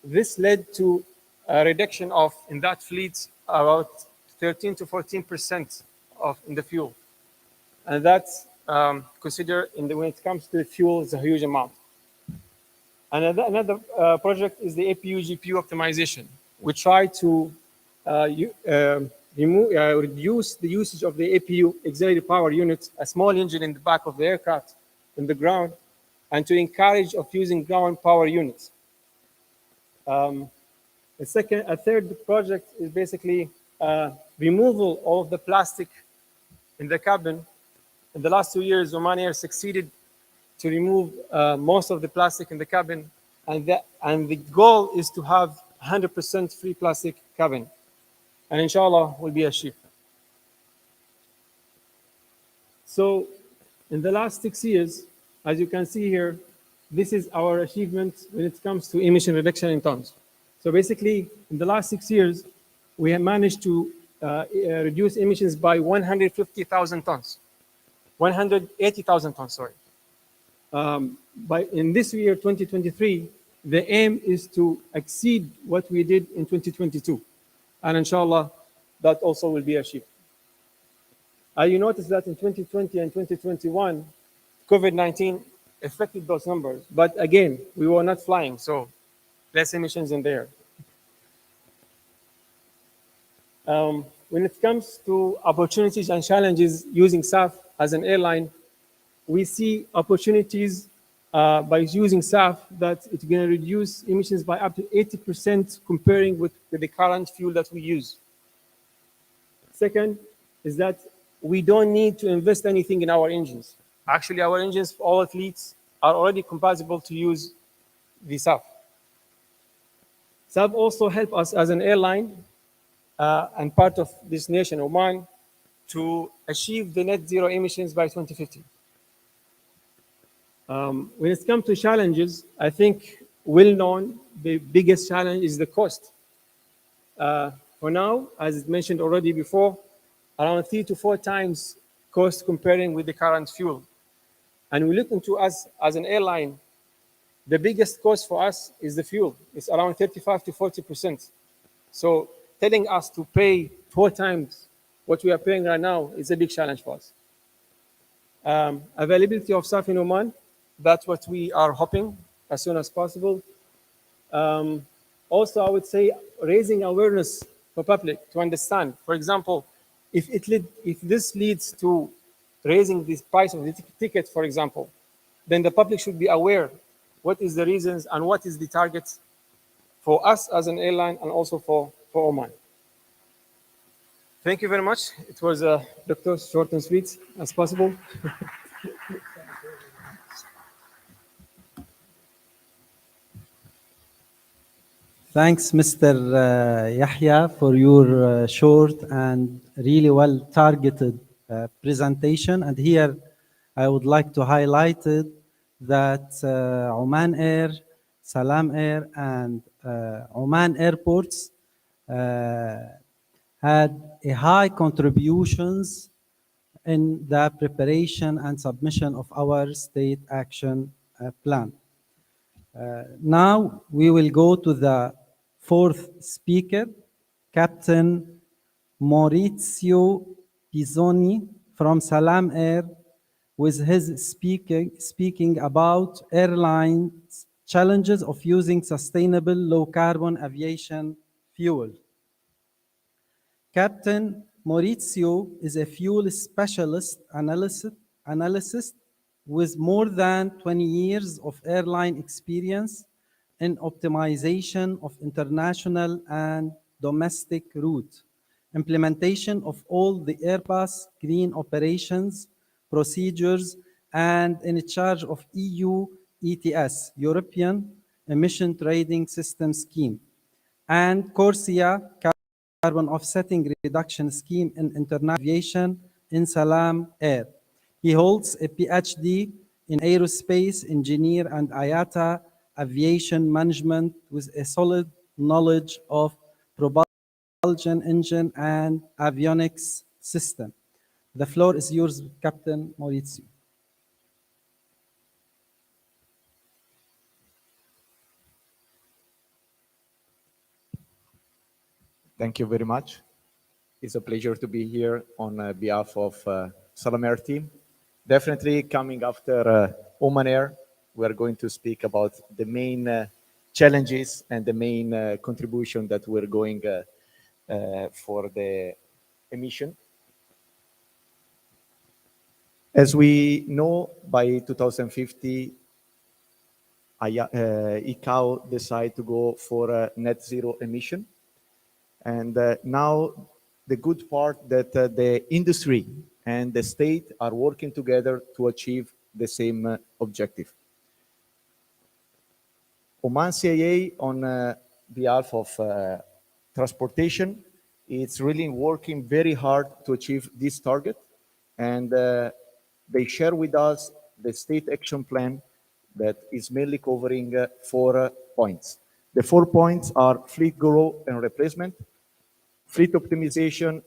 Speaker 5: This led to a reduction of, in that fleet, about 13 to 14% in the fuel. And that's considered when it comes to the fuel is a huge amount. Another project is the APU GPU optimization. We try to reduce the usage of the APU, auxiliary power unit, a small engine in the back of the aircraft in the ground, and to encourage of using ground power units. A third project is basically removal of the plastic in the cabin. In the last 2 years, Oman Air succeeded to remove most of the plastic in the cabin, and the goal is to have 100% free plastic cabin, and inshallah will be achieved. So in the last 6 years, as you can see here, this is our achievement when it comes to emission reduction in tons. So basically, in the last 6 years, we have managed to reduce emissions by 150,000 tons, 180,000 tons, sorry. In this year, 2023, the aim is to exceed what we did in 2022. And inshallah, that also will be achieved. You notice that in 2020 and 2021, COVID-19 affected those numbers. But again, we were not flying, so less emissions in there. When it comes to opportunities and challenges using SAF as an airline, we see opportunities by using SAF that it's going to reduce emissions by up to 80% comparing with the current fuel that we use. Second is that we don't need to invest anything in our engines. Actually, our engines for all fleets are already compatible to use the SAF. SAF also help us as an airline and part of this nation, Oman, to achieve the net zero emissions by 2050. When it comes to challenges, I think well known, the biggest challenge is the cost. For now, as mentioned already before, around 3 to 4 times cost comparing with the current fuel. And we look into us as an airline, the biggest cost for us is the fuel. It's around 35 to 40%. So telling us to pay 4 times what we are paying right now is a big challenge for us. Availability of SAF in Oman, that's what we are hoping as soon as possible. Also, I would say raising awareness for public to understand. For example, if this leads to raising the price of the ticket, for example, then the public should be aware what is the reasons and what is the targets for us as an airline and also for Oman. Thank you very much. It was Dr. short and sweet as possible.
Speaker 2: Thanks, Mr. Yahya, for your short and really well-targeted presentation. And here, I would like to highlight it that Oman Air, Salam Air, and Oman airports had a high contributions in the preparation and submission of our state action plan. Now we will go to the fourth speaker, Captain Maurizio Pizzoni from Salam Air, with his speaking about airlines' challenges of using sustainable low-carbon aviation fuel. Captain Maurizio is a fuel specialist analyst with more than 20 years of airline experience in optimization of international and domestic route, implementation of all the Airbus green operations, procedures, and in charge of EU ETS, European Emission Trading System Scheme, and CORSIA carbon offsetting reduction scheme in international aviation in Salam Air. He holds a PhD in aerospace engineer and IATA aviation management with a solid knowledge of propulsion engine and avionics system. The floor is yours, Captain Maurizio.
Speaker 6: Thank you very much. It's a pleasure to be here on behalf of Salam Air team. Definitely coming after Oman Air, we are going to speak about the main challenges and the main contribution that we're going for the emission. As we know, by 2050, ICAO decided to go for a net zero emission. And now the good part that the industry and the state are working together to achieve the same objective. Oman CIA, on behalf of transportation, it's really working very hard to achieve this target, and they share with us the state action plan that is mainly covering 4 points. The 4 points are fleet growth and replacement, fleet optimization,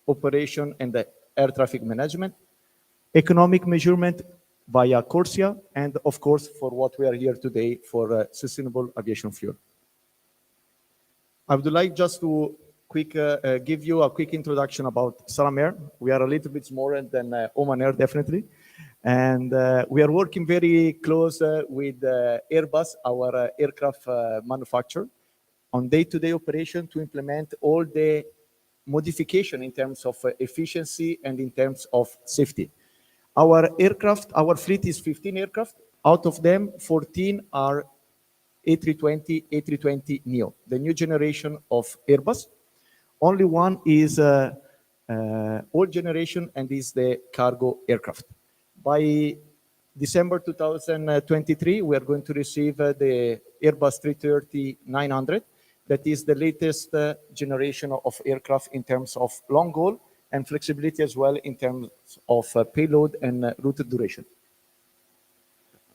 Speaker 6: operation, and the air traffic management, economic measurement via CORSIA, and of course, for what we are here today, for sustainable aviation fuel. I would like just to give you a quick introduction about Salam Air. We are a little bit smaller than Oman Air, definitely. And we are working very close with Airbus, our aircraft manufacturer, on day-to-day operation to implement all the modification in terms of efficiency and in terms of safety. Our aircraft, our fleet is 15 aircraft. Out of them, 14 are A320, A320neo, the new generation of Airbus. Only one is old generation, and is the cargo aircraft. By December 2023, we are going to receive the Airbus 330-900. That is the latest generation of aircraft in terms of long haul and flexibility as well in terms of payload and route duration.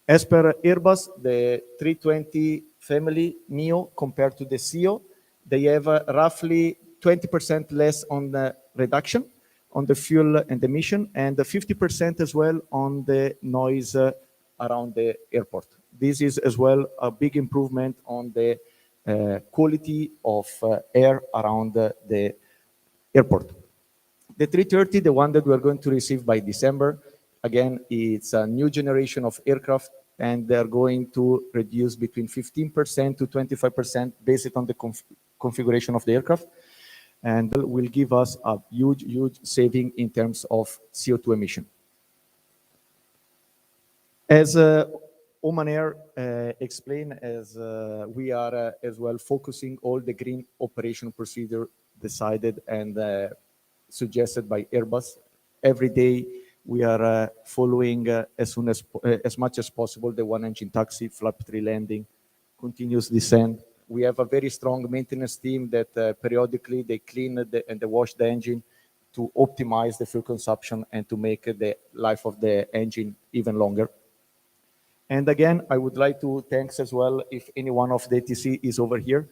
Speaker 6: As per Airbus, the 320 family neo compared to the CEO, they have roughly 20% less on the reduction on the fuel and emission, and 50% as well on the noise around the airport. This is as well a big improvement on the quality of air around the airport. The 330, the one that we are going to receive by December, again, it's a new generation of aircraft, and they're going to reduce between 15% to 25% based on the configuration of the aircraft, and will give us a huge, huge saving in terms of CO2 emission. As Oman Air explained, as we are as well focusing all the green operation procedure decided and suggested by Airbus. Every day we are following as much as possible the one engine taxi, flap 3 landing, continuous descent. We have a very strong maintenance team that periodically they clean and they wash the engine to optimize the fuel consumption and to make the life of the engine even longer. And again, I would like to thank as well, if any one of the ATC is over here,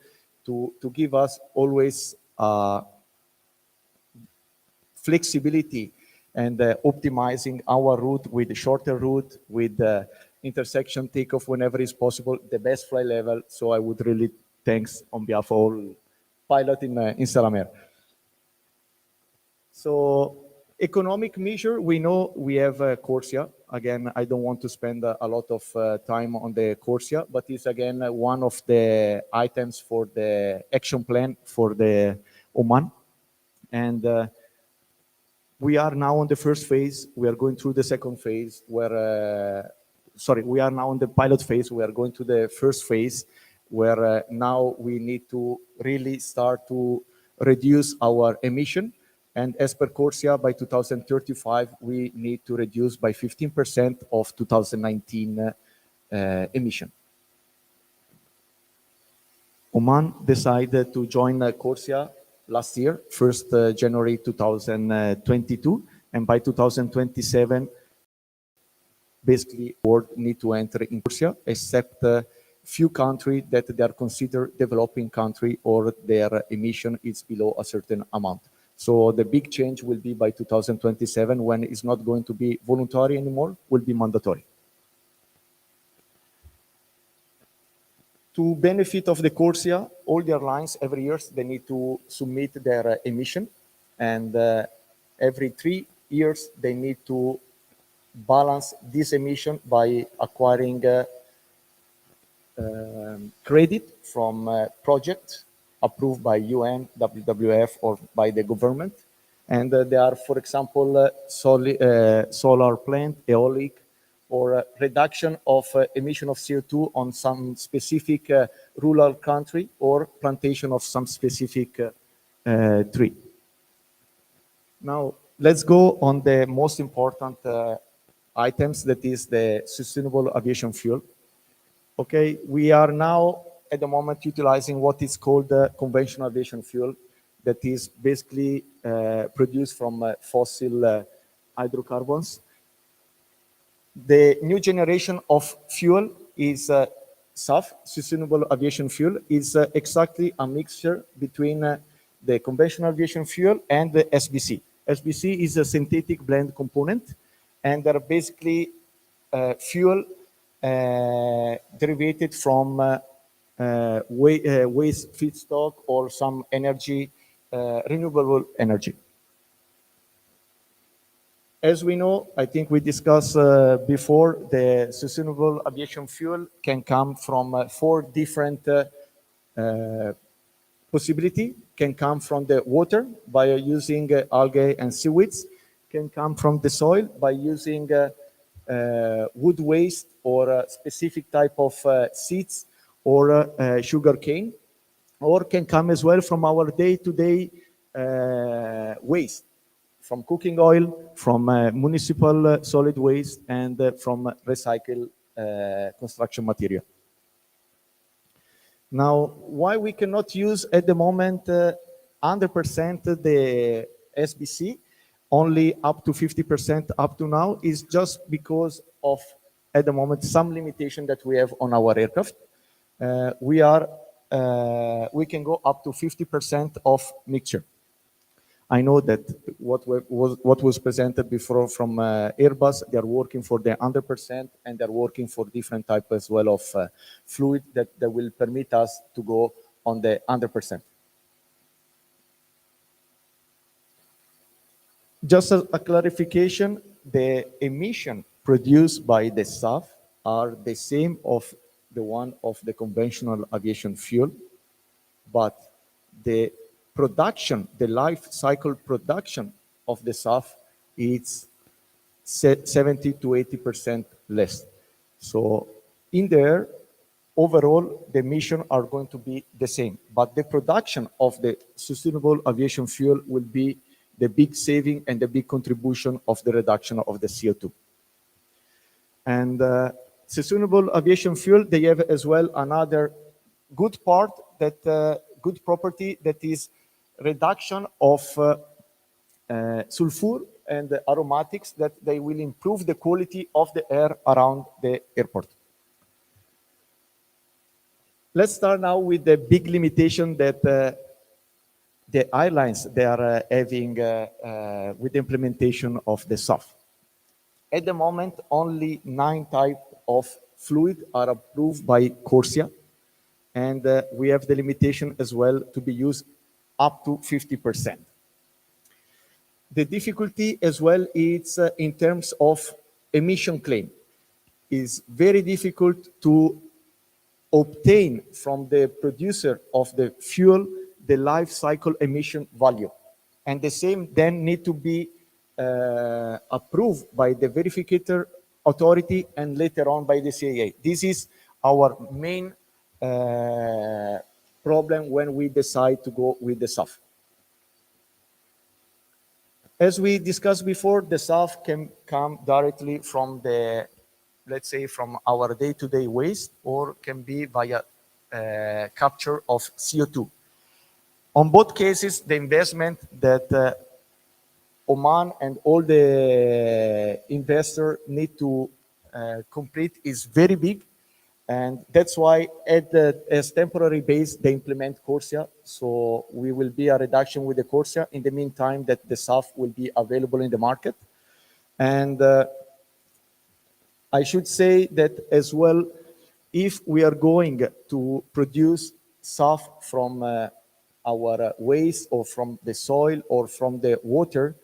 Speaker 6: to give us always flexibility and optimizing our route with a shorter route, with intersection takeoff whenever is possible, the best flight level. So I would really thanks on behalf of all pilots in Salam Air. So economic measure, we know we have CORSIA. Again, I don't want to spend a lot of time on the CORSIA, but it's again one of the items for the action plan for the Oman. And we are now on the first phase. We are going through the second phase where, we are now on the pilot phase. We are going to the first phase where now we need to really start to reduce our emission. And as per CORSIA, by 2035, we need to reduce by 15% of 2019 emission. Oman decided to join CORSIA last year, 1st January 2022, and by 2027, basically, world need to enter in CORSIA, except few countries that they are considered developing country or their emission is below a certain amount. So the big change will be by 2027, when it's not going to be voluntary anymore, will be mandatory. To benefit of the CORSIA, all the airlines every year they need to submit their emission, and every 3 years they need to balance this emission by acquiring credit from projects approved by UN, WWF, or by the government. And there are, for example, solar plant, aeolic, or reduction of emission of CO2 on some specific rural country, or plantation of some specific tree. Now, let's go on the most important items, that is the sustainable aviation fuel. Okay, we are now at the moment utilizing what is called the conventional aviation fuel, that is basically produced from fossil hydrocarbons. The new generation of fuel is SAF, sustainable aviation fuel, is exactly a mixture between the conventional aviation fuel and the SBC. SBC is a synthetic blend component, and they're basically fuel derived from waste feedstock or some energy, renewable energy. As we know, I think we discussed before, the sustainable aviation fuel can come from 4 different possibility. Can come from the water by using algae and seaweeds, can come from the soil by using wood waste or a specific type of seeds or sugar cane, or can come as well from our day-to-day waste, from cooking oil, from municipal solid waste, and from recycled construction material. Now, why we cannot use at the moment 100% the SBC, only up to 50% up to now, is just because of, at the moment, some limitation that we have on our aircraft. We can go up to 50% of mixture. I know that what was presented before from Airbus, they are working for the 100%, and they're working for different type as well of fluid that will permit us to go on the 100%. Just a clarification, the emission produced by the SAF are the same of the one of the conventional aviation fuel, but the production, the life cycle production of the SAF, is 70 to 80% less. So in there, overall, the emissions are going to be the same, but the production of the sustainable aviation fuel will be the big saving and the big contribution of the reduction of the CO2. And sustainable aviation fuel, they have as well another good part, that good property, that is reduction of sulfur and aromatics, that they will improve the quality of the air around the airport. Let's start now with the big limitation that the airlines, they are having with the implementation of the SAF. At the moment, only 9 types of fluid are approved by CORSIA, and we have the limitation as well to be used up to 50%. The difficulty as well is in terms of emission claim. It's very difficult to obtain from the producer of the fuel the life cycle emission value. And the same then need to be approved by the verificator authority and later on by the CAA. This is our main problem when we decide to go with the SAF. As we discussed before, the SAF can come directly from the, let's say, from our day-to-day waste, or can be via capture of CO2. On both cases, the investment that Oman and all the investors need to complete is very big. And that's why as temporary base, they implement CORSIA. So we will be a reduction with the CORSIA. In the meantime, that the SAF will be available in the market. And I should say that as well, if we are going to produce SAF from our waste or from the soil or from the water,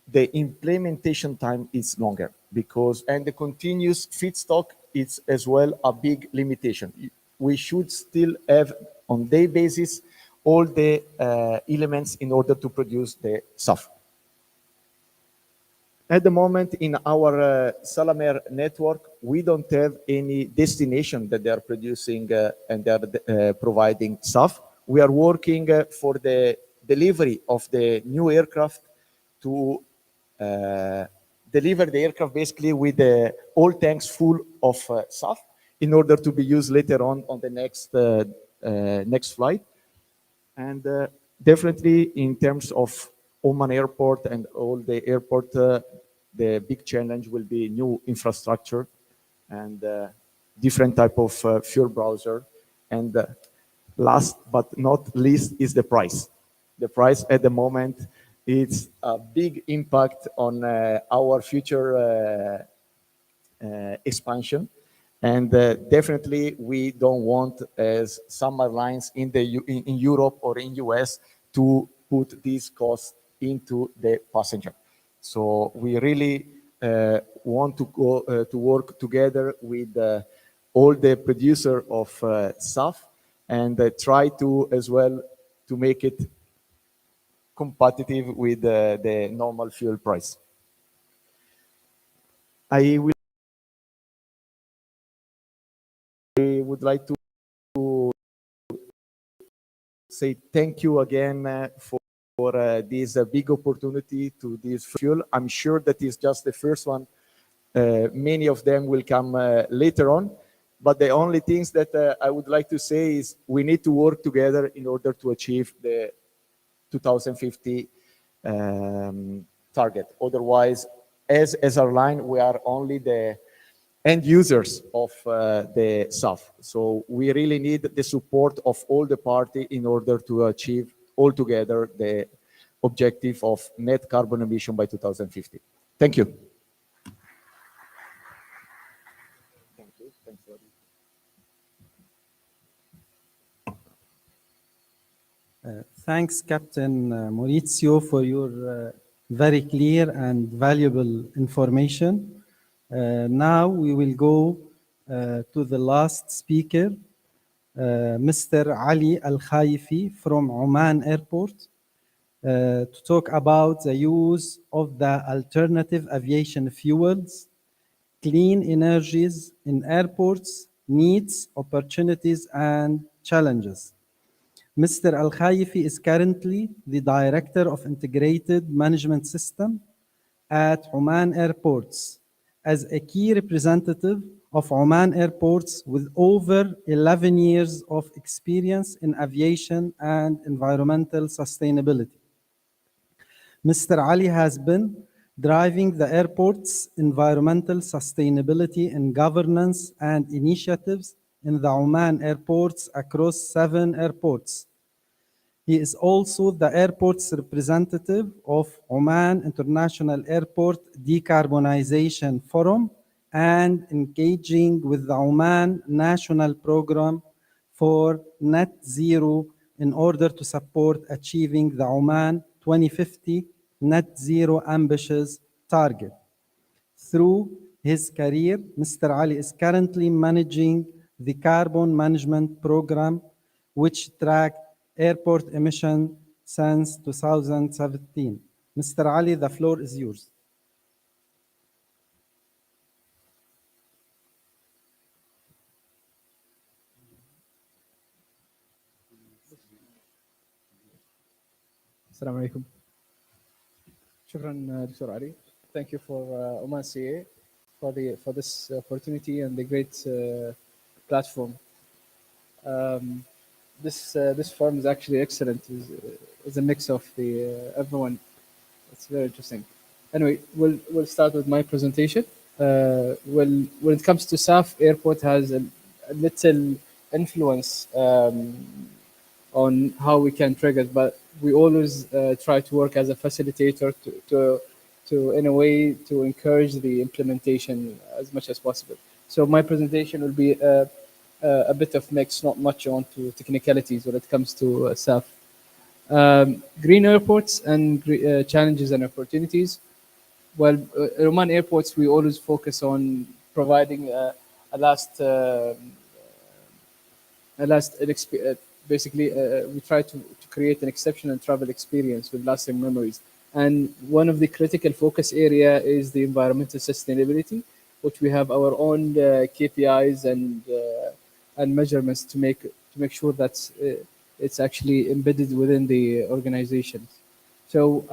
Speaker 6: the implementation time is longer, because, and the continuous feedstock is as well a big limitation. We should still have on day basis all the elements in order to produce the SAF. At the moment in our Salamer network, we don't have any destination that they are producing and they are providing SAF. We are working for the delivery of the new aircraft to deliver the aircraft basically with all tanks full of SAF in order to be used later on the next flight. And definitely in terms of Oman Airport and all the airport, the big challenge will be new infrastructure and different type of fuel browser. And last but not least is the price. The price at the moment, it's a big impact on our future expansion. And definitely we don't want, as some airlines in Europe or in US, to put these costs into the passenger. So we really want to go to work together with all the producer of SAF and try to as well to make it competitive with the normal fuel price. I would like to say thank you again for this big opportunity to this fuel. I'm sure that is just the first one. Many of them will come later on. But the only things that I would like to say is we need to work together in order to achieve the 2050 target. Otherwise, as our line, we are only the end users of the SAF. So we really need the support of all the parties in order to achieve altogether the objective of net carbon emission by 2050. Thank you. Thank you. Thanks a lot.
Speaker 2: Thanks, Captain Maurizio, for your very clear and valuable information. Now we will go to the last speaker, Mr. Ali Al-Khaifi from Oman Airport, to talk about the use of the alternative aviation fuels, clean energies in airports, needs, opportunities, and challenges. Mr. Al-Khaifi is currently the Director of Integrated Management System at Oman Airports as a key representative of Oman Airports with over 11 years of experience in aviation and environmental sustainability. Mr. Ali has been driving the airport's environmental sustainability and governance and initiatives in the Oman airports across 7 airports. He is also the airport's representative of Oman International Airport Decarbonization Forum and engaging with the Oman National Program for Net Zero in order to support achieving the Oman 2050 Net Zero ambitious target. Through his career, Mr. Ali is currently managing the Carbon Management Program, which tracked airport emission since 2017. Mr. Ali, the floor is yours.
Speaker 7: السلام عليكم. شكرا دكتور علي. Thank you for Oman CA for this opportunity and the great platform. This forum is actually excellent. It's a mix of the everyone. It's very interesting. Anyway, we'll start with my presentation. When it comes to SAF, airport has a little influence on how we can trigger, but we always try to work as a facilitator to in a way to encourage the implementation as much as possible. So my presentation will be a bit of mix, not much onto technicalities when it comes to SAF. Green airports and challenges and opportunities. Well, Oman airports, we always focus on providing basically, we try to create an exceptional travel experience with lasting memories. And one of the critical focus area is the environmental sustainability, which we have our own KPIs and measurements to make sure that it's actually embedded within the organizations. So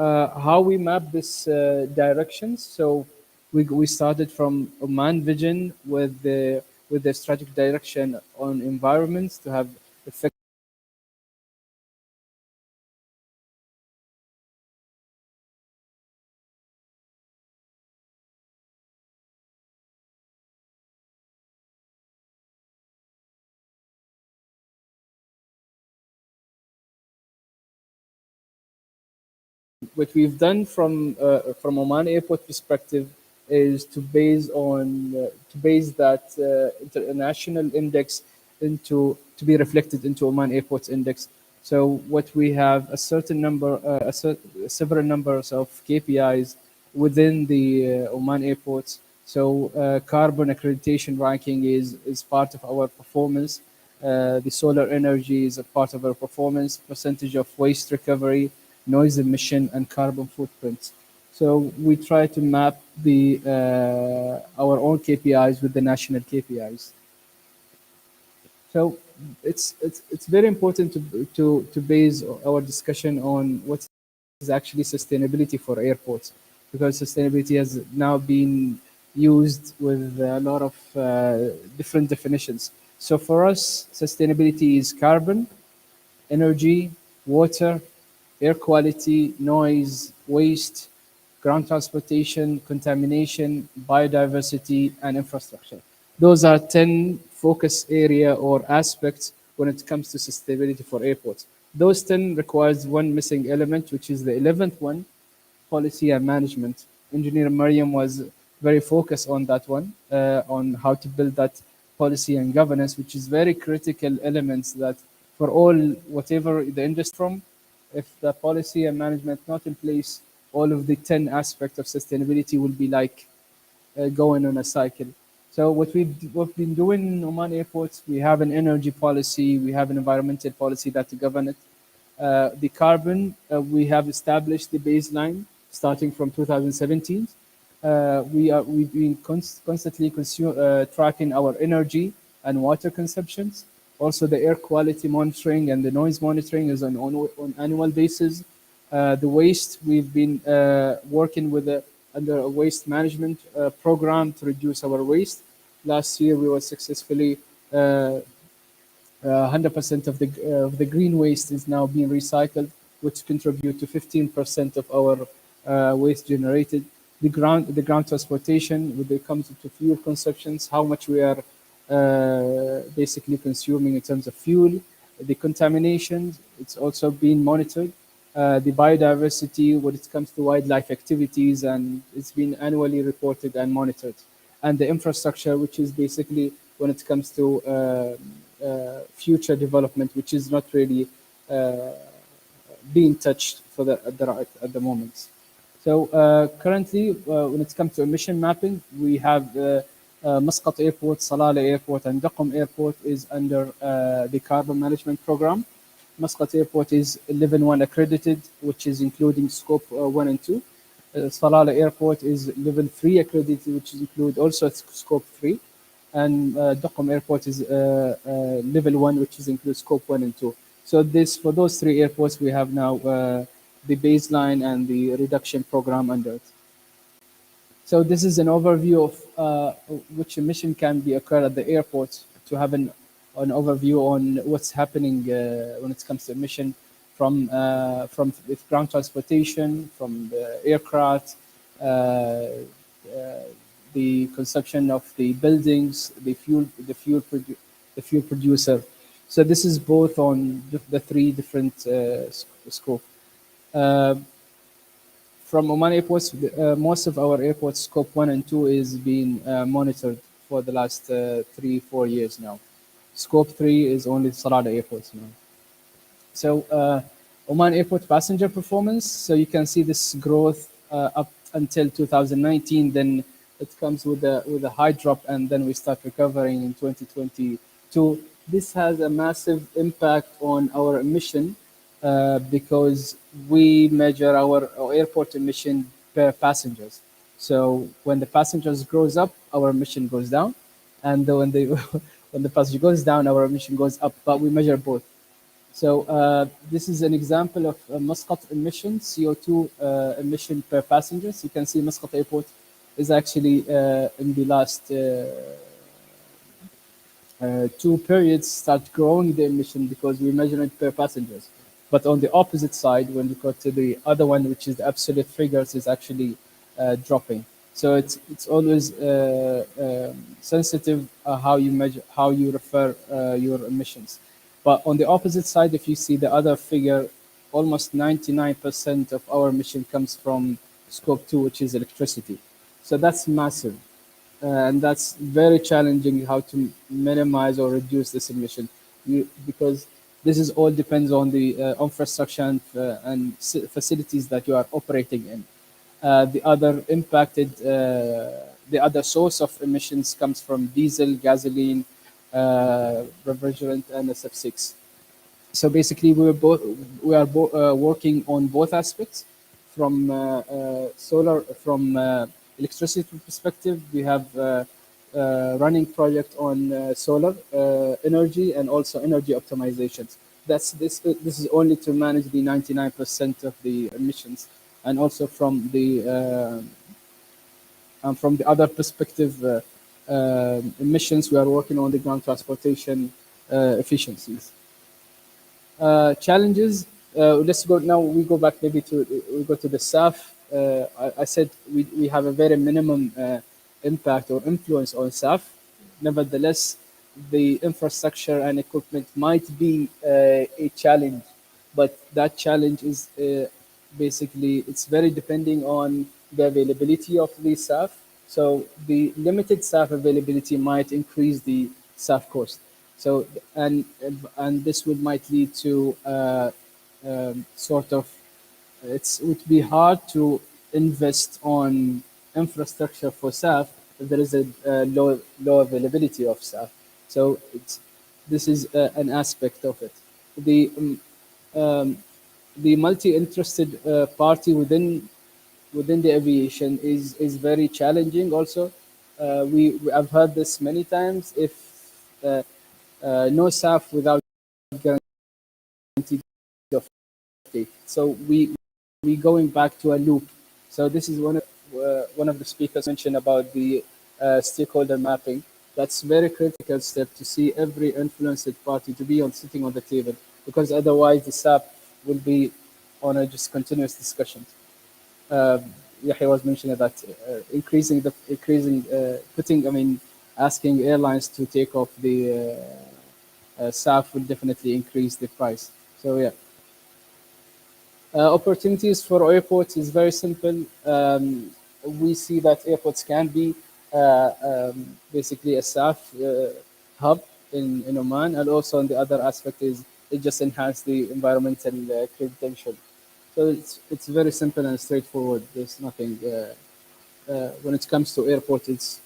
Speaker 7: how we map this directions? So We started from Oman Vision with the strategic direction on environments to have effect. What we've done from Oman Airport perspective is to base that international index into to be reflected into Oman Airports Index. So what we have a certain number, several numbers of KPIs within the Oman airports. So carbon accreditation ranking is part of our performance. The solar energy is a part of our performance. Percentage of waste recovery, noise emission, and carbon footprint. So we try to map the our own KPIs with the national KPIs. So it's very important to base our discussion on what is actually sustainability for airports, because sustainability has now been used with a lot of different definitions. So for us, sustainability is carbon, energy, water, air quality, noise, waste, ground transportation, contamination, biodiversity, and infrastructure. Those are 10 focus area or aspects when it comes to sustainability for airports. Those 10 requires one missing element, which is the 11th one, policy and management. Engineer Mariam was very focused on that one, on how to build that policy and governance, which is very critical elements that for all, whatever the industry from, if the policy and management not in place, all of the 10 aspects of sustainability will be like going on a cycle. So what we've been doing in Oman airports, we have an energy policy, we have an environmental policy that to govern it. The carbon, we have established the baseline starting from 2017. We've been constantly tracking our energy and water consumptions. Also, the air quality monitoring and the noise monitoring is on annual basis. The waste, we've been working with under a waste management program to reduce our waste. Last year, we were successfully 100% of the green waste is now being recycled, which contribute to 15% of our waste generated. The ground transportation, when it comes to fuel consumptions, how much we are basically consuming in terms of fuel. The contamination, it's also being monitored. The biodiversity, when it comes to wildlife activities, and it's been annually reported and monitored. And the infrastructure, which is basically when it comes to future development, which is not really being touched at the moment. So currently, when it comes to emission mapping, we have Muscat Airport, Salalah Airport, and Duqm Airport is under the carbon management program. Muscat Airport is level 1 accredited, which is including scope 1 and 2. Salalah Airport is level 3 accredited, which include also scope 3. And Duqm Airport is level 1, which is include scope 1 and 2. So for those 3 airports, we have now the baseline and the reduction program under it. So this is an overview of which emission can be occurred at the airport, to have an overview on what's happening when it comes to emission from ground transportation, from the aircraft, the consumption of the buildings, the fuel producer. So this is both on the 3 different scope. From Oman airports, most of our airports, scope 1 and 2 is being monitored for the last 3-4 years now. Scope 3 is only Salalah airports now. So Oman airport passenger performance. So you can see this growth up until 2019. Then it comes with a high drop, and then we start recovering in 2022. This has a massive impact on our emission because we measure our airport emission per passengers. So when the passengers grows up, our emission goes down, and when the passenger goes down, our emission goes up. But we measure both. So this is an example of Muscat emission, CO2 emission per passengers. You can see Muscat Airport is actually in the last 2 periods start growing the emission because we measure it per passengers. But on the opposite side, when we go to the other one, which is the absolute figures, is actually dropping. So it's always sensitive how you measure, how you refer your emissions. But on the opposite side, if you see the other figure, almost 99% of our emission comes from scope 2, which is electricity. So that's massive. And that's very challenging how to minimize or reduce this emission, because this is all depends on the infrastructure and facilities that you are operating in. The other impacted, the other source of emissions comes from diesel, gasoline, refrigerant, and SF6. So basically, we are working on both aspects. From electricity perspective, we have running project on solar energy and also energy optimizations. This is only to manage the 99% of the emissions, and also from the other perspective, emissions, we are working on the ground transportation efficiencies. Challenges. Let's go now. We go back maybe we go to the SAF. I said we have a very minimum impact or influence on SAF. Nevertheless, the infrastructure and equipment might be a challenge, but that challenge is basically it's very depending on the availability of the SAF. So the limited SAF availability might increase the SAF cost. So and this might lead to sort of it would be hard to invest on infrastructure for SAF if there is a low availability of SAF. So this is an aspect of it. The multi-interested party within the aviation is very challenging. Also, I've heard this many times. If no SAF without guaranteed offtake. So we going back to a loop. So this is one of the speakers mentioned about the stakeholder mapping. That's very critical step to see every influenced party to be sitting on the table, because otherwise the SAP will be on a just continuous discussion. Yahya was mentioning that asking airlines to take off the SAF will definitely increase the price. So yeah. Opportunities for airports is very simple. We see that airports can be basically a SAF hub in Oman, and also on the other aspect is it just enhance the environmental credential. So it's very simple and straightforward. There's nothing when it comes to airport. It's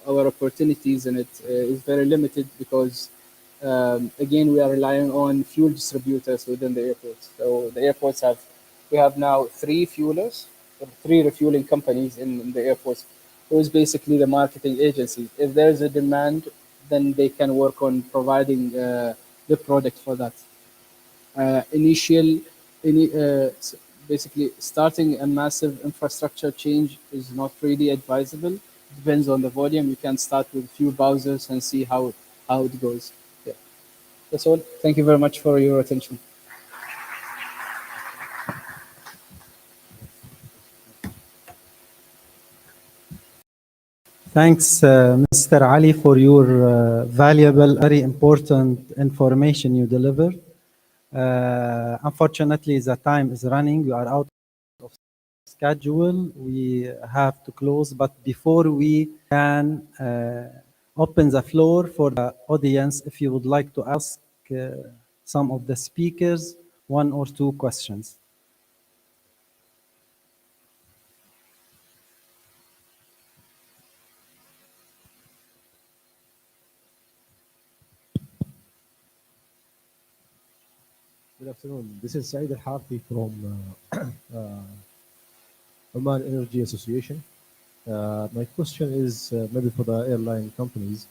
Speaker 7: our opportunities in it is very limited because again we are relying on fuel distributors within the airports. So the airports we have now 3 fuelers, or 3 refueling companies in the airports, who is basically the marketing agency. If there's a demand, then they can work on providing the product for that. Basically starting a massive infrastructure change is not really advisable. Depends on the volume. You can start with a few browsers and see how it goes. Yeah, that's all. Thank you very much for your attention.
Speaker 2: Thanks, Mr. Ali, for your valuable, very important information you delivered. Unfortunately, the time is running. We are out of schedule. We have to close. But before we can open the floor for the audience, if you would like to ask some of the speakers 1 or 2 questions.
Speaker 8: Good afternoon. This is Saeed Al-Harthi from Oman Energy Association. My question is maybe for the airline companies.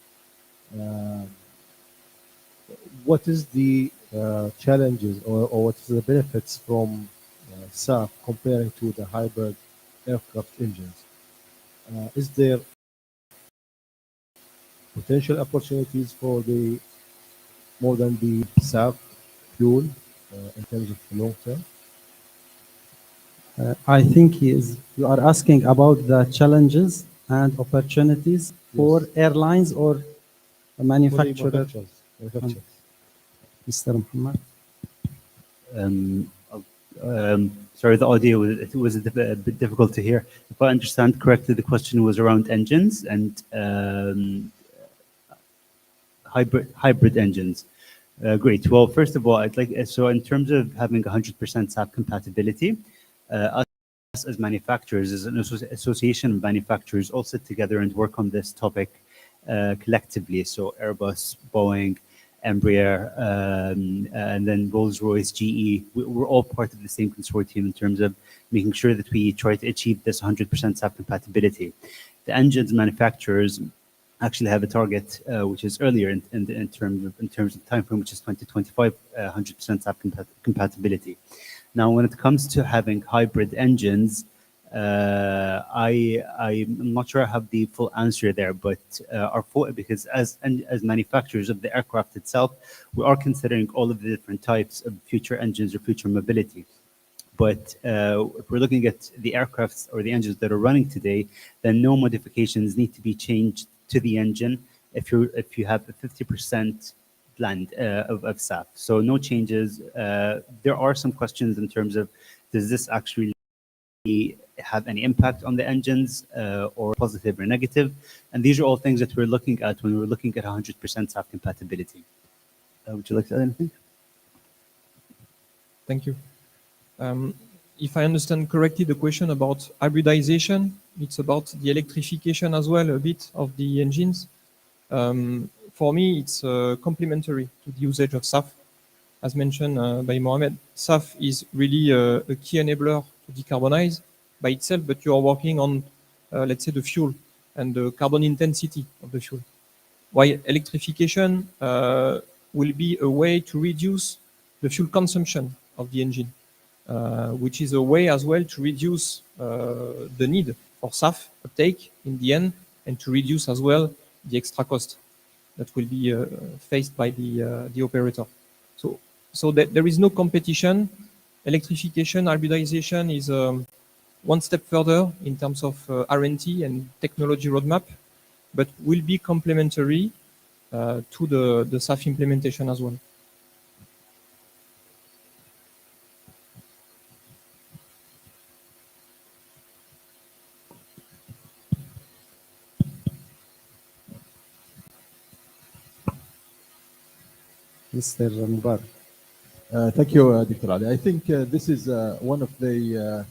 Speaker 8: What is the challenges or what is the benefits from SAF comparing to the hybrid aircraft engines? is there potential opportunities for the more than the SAF fuel in terms of long term?
Speaker 2: I think you are asking about the challenges and opportunities for airlines or manufacturers.
Speaker 8: Manufacturers.
Speaker 2: Mr. Muhammad.
Speaker 3: Sorry, the audio was a bit difficult to hear. If I understand correctly, the question was around engines and hybrid engines. Great. Well, first of all, so in terms of having 100% SAF compatibility, us as manufacturers, as an association of manufacturers, all sit together and work on this topic collectively. So Airbus, Boeing, Embraer, and then Rolls-Royce, GE, we're all part of the same consortium in terms of making sure that we try to achieve this 100% SAF compatibility. The engines manufacturers actually have a target which is earlier in terms of time frame, which is 2025, 100% SAF compatibility. Now, when it comes to having hybrid engines, I'm not sure I have the full answer there, but because as manufacturers of the aircraft itself, we are considering all of the different types of future engines or future mobility. But if we're looking at the aircrafts or the engines that are running today, then no modifications need to be changed to the engine if you have a 50% blend of SAF. So no changes. There are some questions in terms of, does this actually have any impact on the engines or positive or negative? And these are all things that we're looking at when we're looking at 100% SAF compatibility. Would you like to add anything?
Speaker 4: Thank you. If I understand correctly, the question about hybridization, it's about the electrification as well, a bit of the engines. For me, it's complementary to the usage of SAF. As mentioned by Mohamed, SAF is really a key enabler to decarbonize by itself, but you are working on, let's say, the fuel and the carbon intensity of the fuel. While electrification will be a way to reduce the fuel consumption of the engine, which is a way as well to reduce the need for SAF uptake in the end, and to reduce as well the extra cost that will be faced by the operator. So that there is no competition. Electrification, hybridization is one step further in terms of R&D and technology roadmap, but will be complementary to the SAF implementation as well.
Speaker 2: Mr. Mubarak.
Speaker 8: Thank you, Dr. Ali. I think this is one of the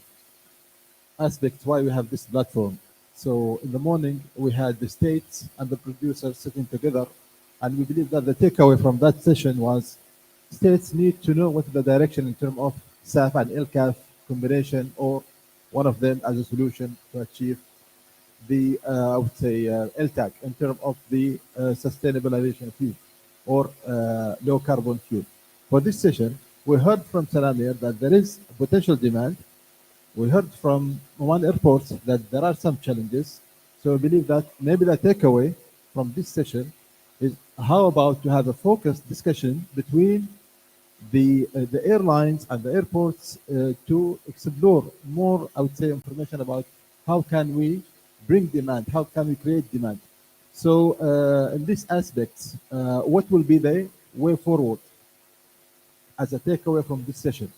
Speaker 8: aspects why we have this platform. So in the morning, we had the states and the producers sitting together, and we believe that the takeaway from that session was states need to know what the direction in terms of SAF and LCAF combination, or one of them as a solution to achieve the, I would say, LTAC in terms of the sustainable aviation fuel or low carbon fuel. For this session, we heard from Salamir that there is potential demand. We heard from Oman airports that there are some challenges. So I believe that maybe the takeaway from this session is how about to have a focused discussion between the airlines and the airports to explore more, I would say, information about how can we bring demand, how can we create demand. So in this aspect, what will be the way forward as a takeaway from this session?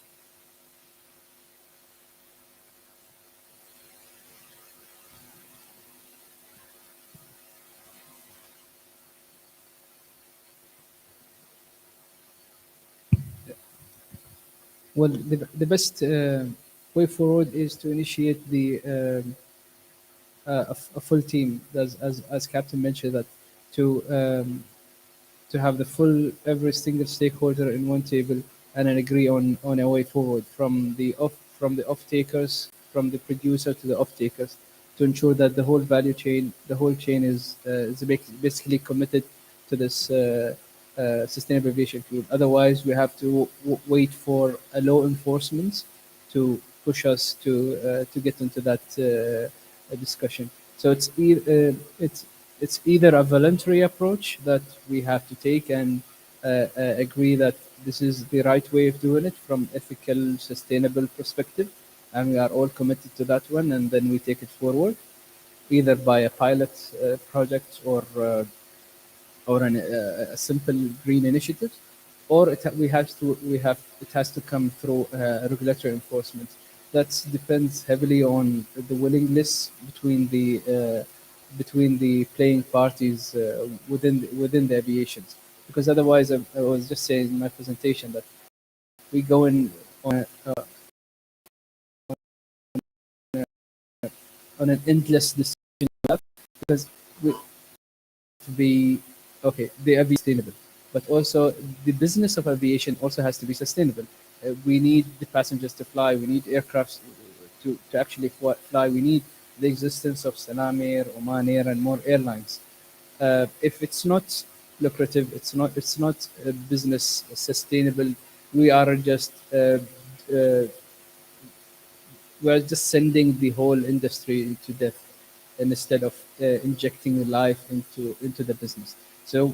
Speaker 7: Well, the best way forward is to initiate a full team, as Captain mentioned, that to have the full every single stakeholder in one table and then agree on a way forward from the off takers, from the producer to the off takers, to ensure that the whole value chain, the whole chain is basically committed to this sustainable aviation fuel. Otherwise, we have to wait for a law enforcement to push us to get into that discussion. So it's either a voluntary approach that we have to take and agree that this is the right way of doing it from ethical, sustainable perspective, and we are all committed to that one, and then we take it forward, either by a pilot project or a simple green initiative, or it has to come through regulatory enforcement. That depends heavily on the willingness between the playing parties within the aviation. Because otherwise, I was just saying in my presentation that we go in on an endless decision because the aviation sustainable, but also the business of aviation also has to be sustainable. We need the passengers to fly. We need aircrafts to actually fly. We need the existence of Salam Air, Oman Air, and more airlines. If it's not lucrative, it's not business sustainable. We are just sending the whole industry into death instead of injecting life into the business. So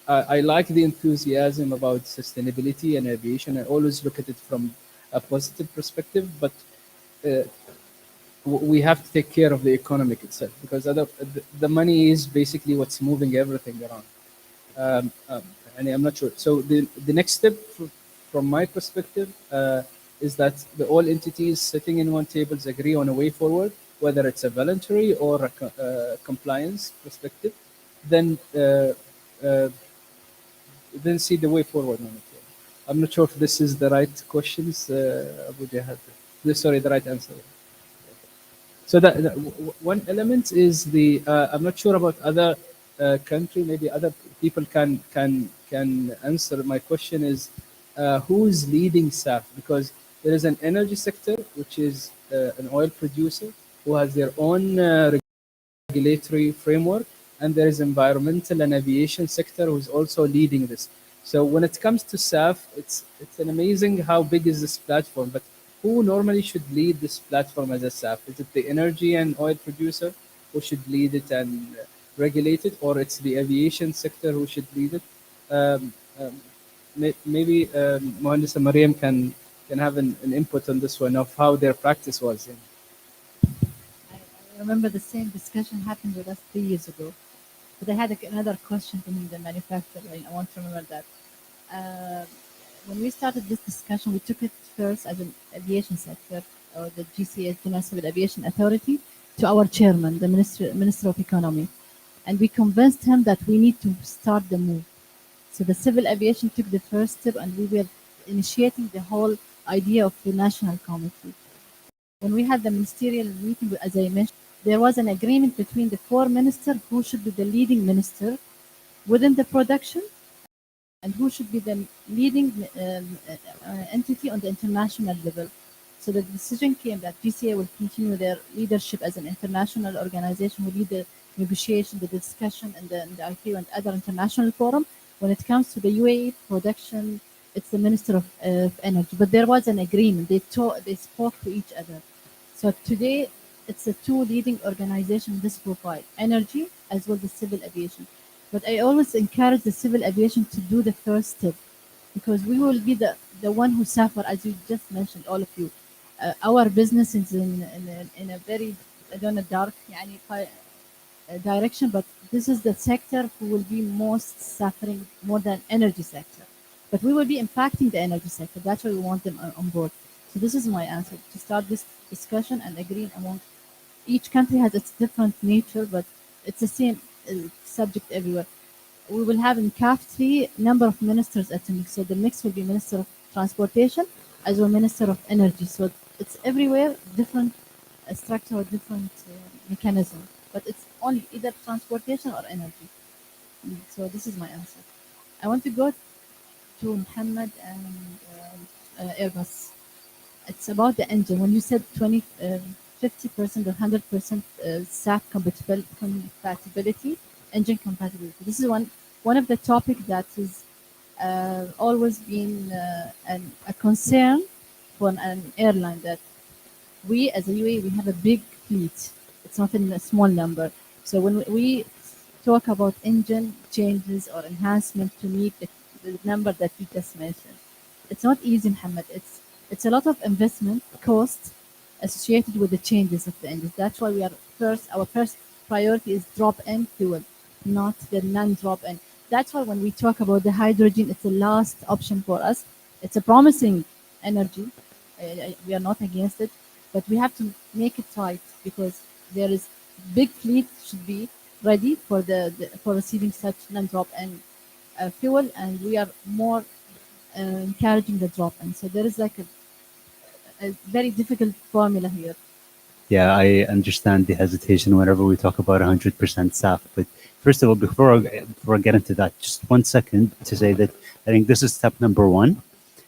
Speaker 7: I like the enthusiasm about sustainability and aviation. I always look at it from a positive perspective, but we have to take care of the economic itself, because the money is basically what's moving everything around. And I'm not sure. So the next step from my perspective is that all entities sitting in one table agree on a way forward, whether it's a voluntary or a compliance perspective, then see the way forward on it. I'm not sure if this is the right questions, Abu Jahad. Sorry, the right answer. So one element is the I'm not sure about other country. Maybe other people can answer. My question is who is leading SAF? Because there is an energy sector, which is an oil producer who has their own regulatory framework, and there is environmental and aviation sector who's also leading this. So when it comes to SAF, it's an amazing how big is this platform, but who normally should lead this platform as a SAF? Is it the energy and oil producer who should lead it and regulate it, or it's the aviation sector who should lead it? Maybe Mohandisa Mariam can have an input on this one of how their practice was.
Speaker 9: I remember the same discussion happened with us 3 years ago, but I had another question from the manufacturer. I want to remember that. When we started this discussion, we took it first as an aviation sector, or the GCA, General Civil Aviation Authority, to our chairman, the Minister of Economy. And we convinced him that we need to start the move. So the civil aviation took the first step, and we were initiating the whole idea of the national committee. When we had the ministerial meeting, as I mentioned, there was an agreement between the 4 ministers who should be the leading minister within the production and who should be the leading entity on the international level. So the decision came that GCA will continue their leadership as an international organization who lead the negotiation, the discussion, and the ICAO and other international forum. When it comes to the UAE production, it's the Minister of Energy. But there was an agreement. They spoke to each other. So today, it's the 2 leading organizations in this profile, energy as well as civil aviation. But I always encourage the civil aviation to do the first step, because we will be the one who suffer, as you just mentioned, all of you. Our business is in a very, I don't know, dark direction, but this is the sector who will be most suffering more than energy sector. But we will be impacting the energy sector. That's why we want them on board. So this is my answer, to start this discussion and agreeing among each country has its different nature, but it's the same subject everywhere. We will have in CAF 3 number of ministers at the mix. So the mix will be Minister of Transportation as well Minister of Energy. So it's everywhere different structure or different mechanism, but it's only either transportation or energy. So this is my answer. I want to go to Muhammad and Airbus. It's about the engine. When you said 50% or 100% SAF compatibility, engine compatibility. This is one of the topics that is always been a concern for an airline, that we as a UAE, we have a big fleet. It's not in a small number. So when we talk about engine changes or enhancement to meet the number that we just mentioned, it's not easy, Muhammad. It's a lot of investment cost associated with the changes of the engines. That's why our first priority is drop-in fuel, not the non-drop-in. That's why when we talk about the hydrogen, it's the last option for us. It's a promising energy. We are not against it, but we have to make it right because there is big fleet should be ready for for receiving such non-drop-in fuel, and we are more encouraging the drop-in. So there is like a very difficult formula here.
Speaker 3: Yeah, I understand the hesitation whenever we talk about 100% SAF. But first of all, before I get into that, just 1 second to say that I think this is step number one.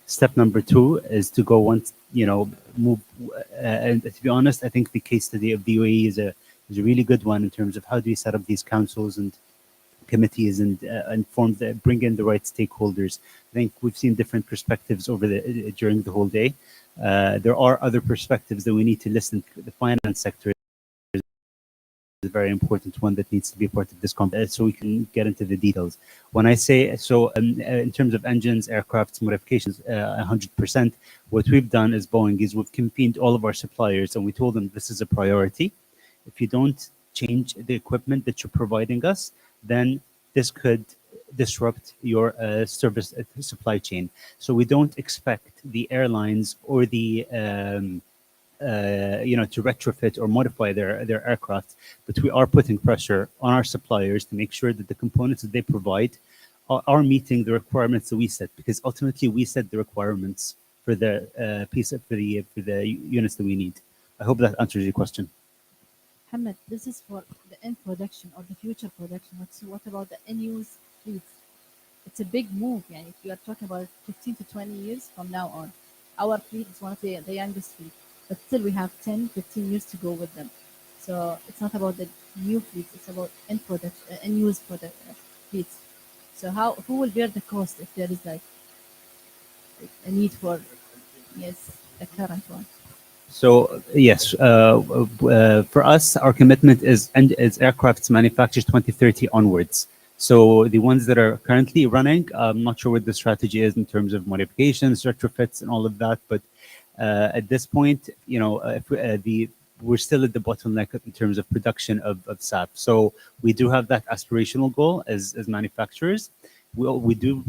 Speaker 3: Step number two is to go once, move. And to be honest, I think the case study of the UAE is a really good one in terms of how do you set up these councils and committees and bring in the right stakeholders. I think we've seen different perspectives during the whole day. There are other perspectives that we need to listen to. The finance sector is a very important one that needs to be part of this conference, so we can get into the details. When I say so, in terms of engines, aircrafts, modifications, 100%, what we've done as Boeing is we've convened all of our suppliers and we told them this is a priority. If you don't change the equipment that you're providing us, then this could disrupt your service supply chain. So we don't expect the airlines or the to retrofit or modify their aircraft, but we are putting pressure on our suppliers to make sure that the components that they provide are meeting the requirements that we set, because ultimately we set the requirements for the for the units that we need. I hope that answers your question.
Speaker 9: Mohammed, this is for the end production or the future production. What about the end-use fleet? It's a big move. If you are talking about 15 to 20 years from now on, our fleet is one of the youngest fleet, but still we have 10, 15 years to go with them. So it's not about the new fleets, it's about end-use fleets. So who will bear the cost if there is like a need for, the current one?
Speaker 3: So yes, for us, our commitment is aircrafts manufactured 2030 onwards. So the ones that are currently running, I'm not sure what the strategy is in terms of modifications, retrofits, and all of that. But at this point, we're still at the bottleneck in terms of production of SAF. So we do have that aspirational goal as manufacturers. We do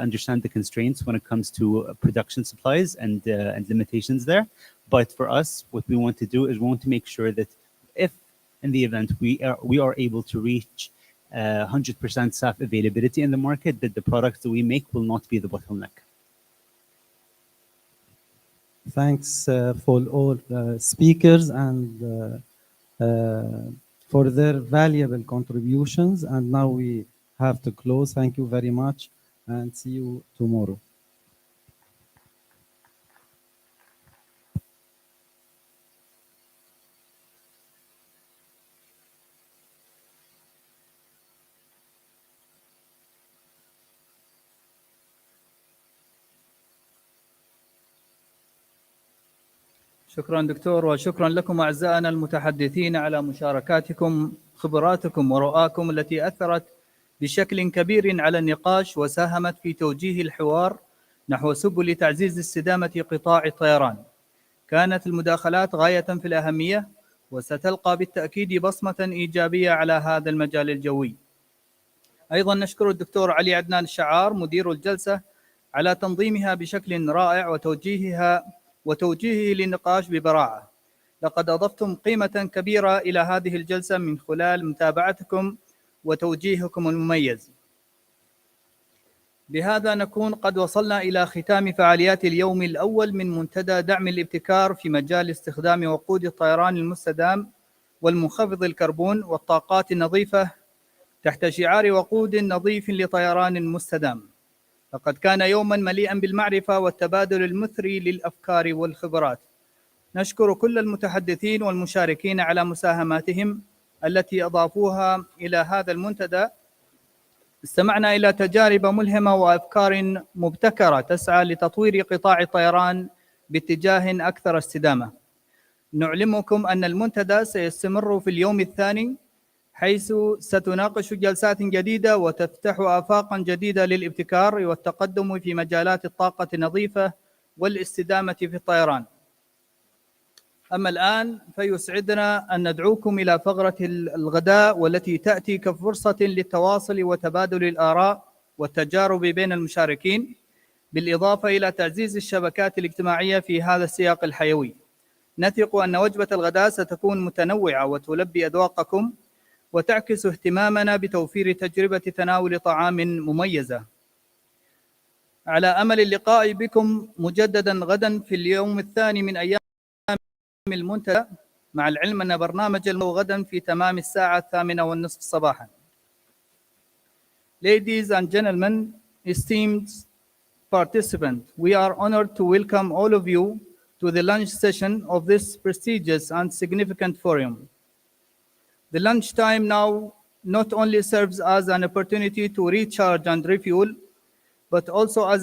Speaker 3: understand the constraints when it comes to production supplies and limitations there. But for us, what we want to do is we want to make sure that if in the event we are able to reach 100% SAF availability in the market, that the products that we make will not be the bottleneck.
Speaker 2: Thanks for all speakers and for their valuable contributions. And now we have to close. Thank you very much and see you tomorrow.
Speaker 1: شكرا دكتور، وشكرا لكم أعزائنا المتحدثين على مشاركاتكم، خبراتكم ورؤاكم التي أثرت بشكل كبير على النقاش وساهمت في توجيه الحوار نحو سبل تعزيز استدامة قطاع الطيران. كانت المداخلات غاية في الأهمية وستلقى بالتأكيد بصمة إيجابية على هذا المجال الجوي. أيضا نشكر الدكتور علي عدنان الشعار مدير الجلسة على تنظيمها بشكل رائع وتوجيهه للنقاش ببراعة. لقد أضفتم قيمة كبيرة إلى هذه الجلسة من خلال متابعتكم وتوجيهكم المميز. بهذا نكون قد وصلنا إلى ختام فعاليات اليوم الأول من منتدى دعم الابتكار في مجال استخدام وقود الطيران المستدام والمنخفض الكربون والطاقات النظيفة تحت شعار وقود نظيف لطيران مستدام. لقد كان يوما مليئا بالمعرفة والتبادل المثري للأفكار والخبرات. نشكر كل المتحدثين والمشاركين على مساهماتهم التي أضافوها إلى هذا المنتدى. استمعنا إلى تجارب ملهمة وأفكار مبتكرة تسعى لتطوير قطاع الطيران باتجاه أكثر استدامة. نعلمكم أن المنتدى سيستمر في اليوم الثاني، حيث ستناقش جلسات جديدة وتفتح آفاقا جديدة للابتكار والتقدم في مجالات الطاقة النظيفة والاستدامة في الطيران. أما الآن فيسعدنا أن ندعوكم إلى فقرة الغداء، والتي تأتي كفرصة للتواصل وتبادل الآراء والتجارب بين المشاركين، بالإضافة إلى تعزيز الشبكات الاجتماعية في هذا السياق الحيوي. نثق أن وجبة الغداء ستكون متنوعة وتلبي أذواقكم، وتعكس اهتمامنا بتوفير تجربة تناول طعام مميزة. على أمل اللقاء بكم مجددا غدا في اليوم الثاني من أيام المنتدى، مع العلم أن برنامج غدا في تمام الساعة 8:30 صباحا. Ladies and gentlemen, esteemed participants, we are honored to welcome all of you to the lunch session of this prestigious and significant forum. The lunchtime now not only serves as an opportunity to recharge and refuel, but also as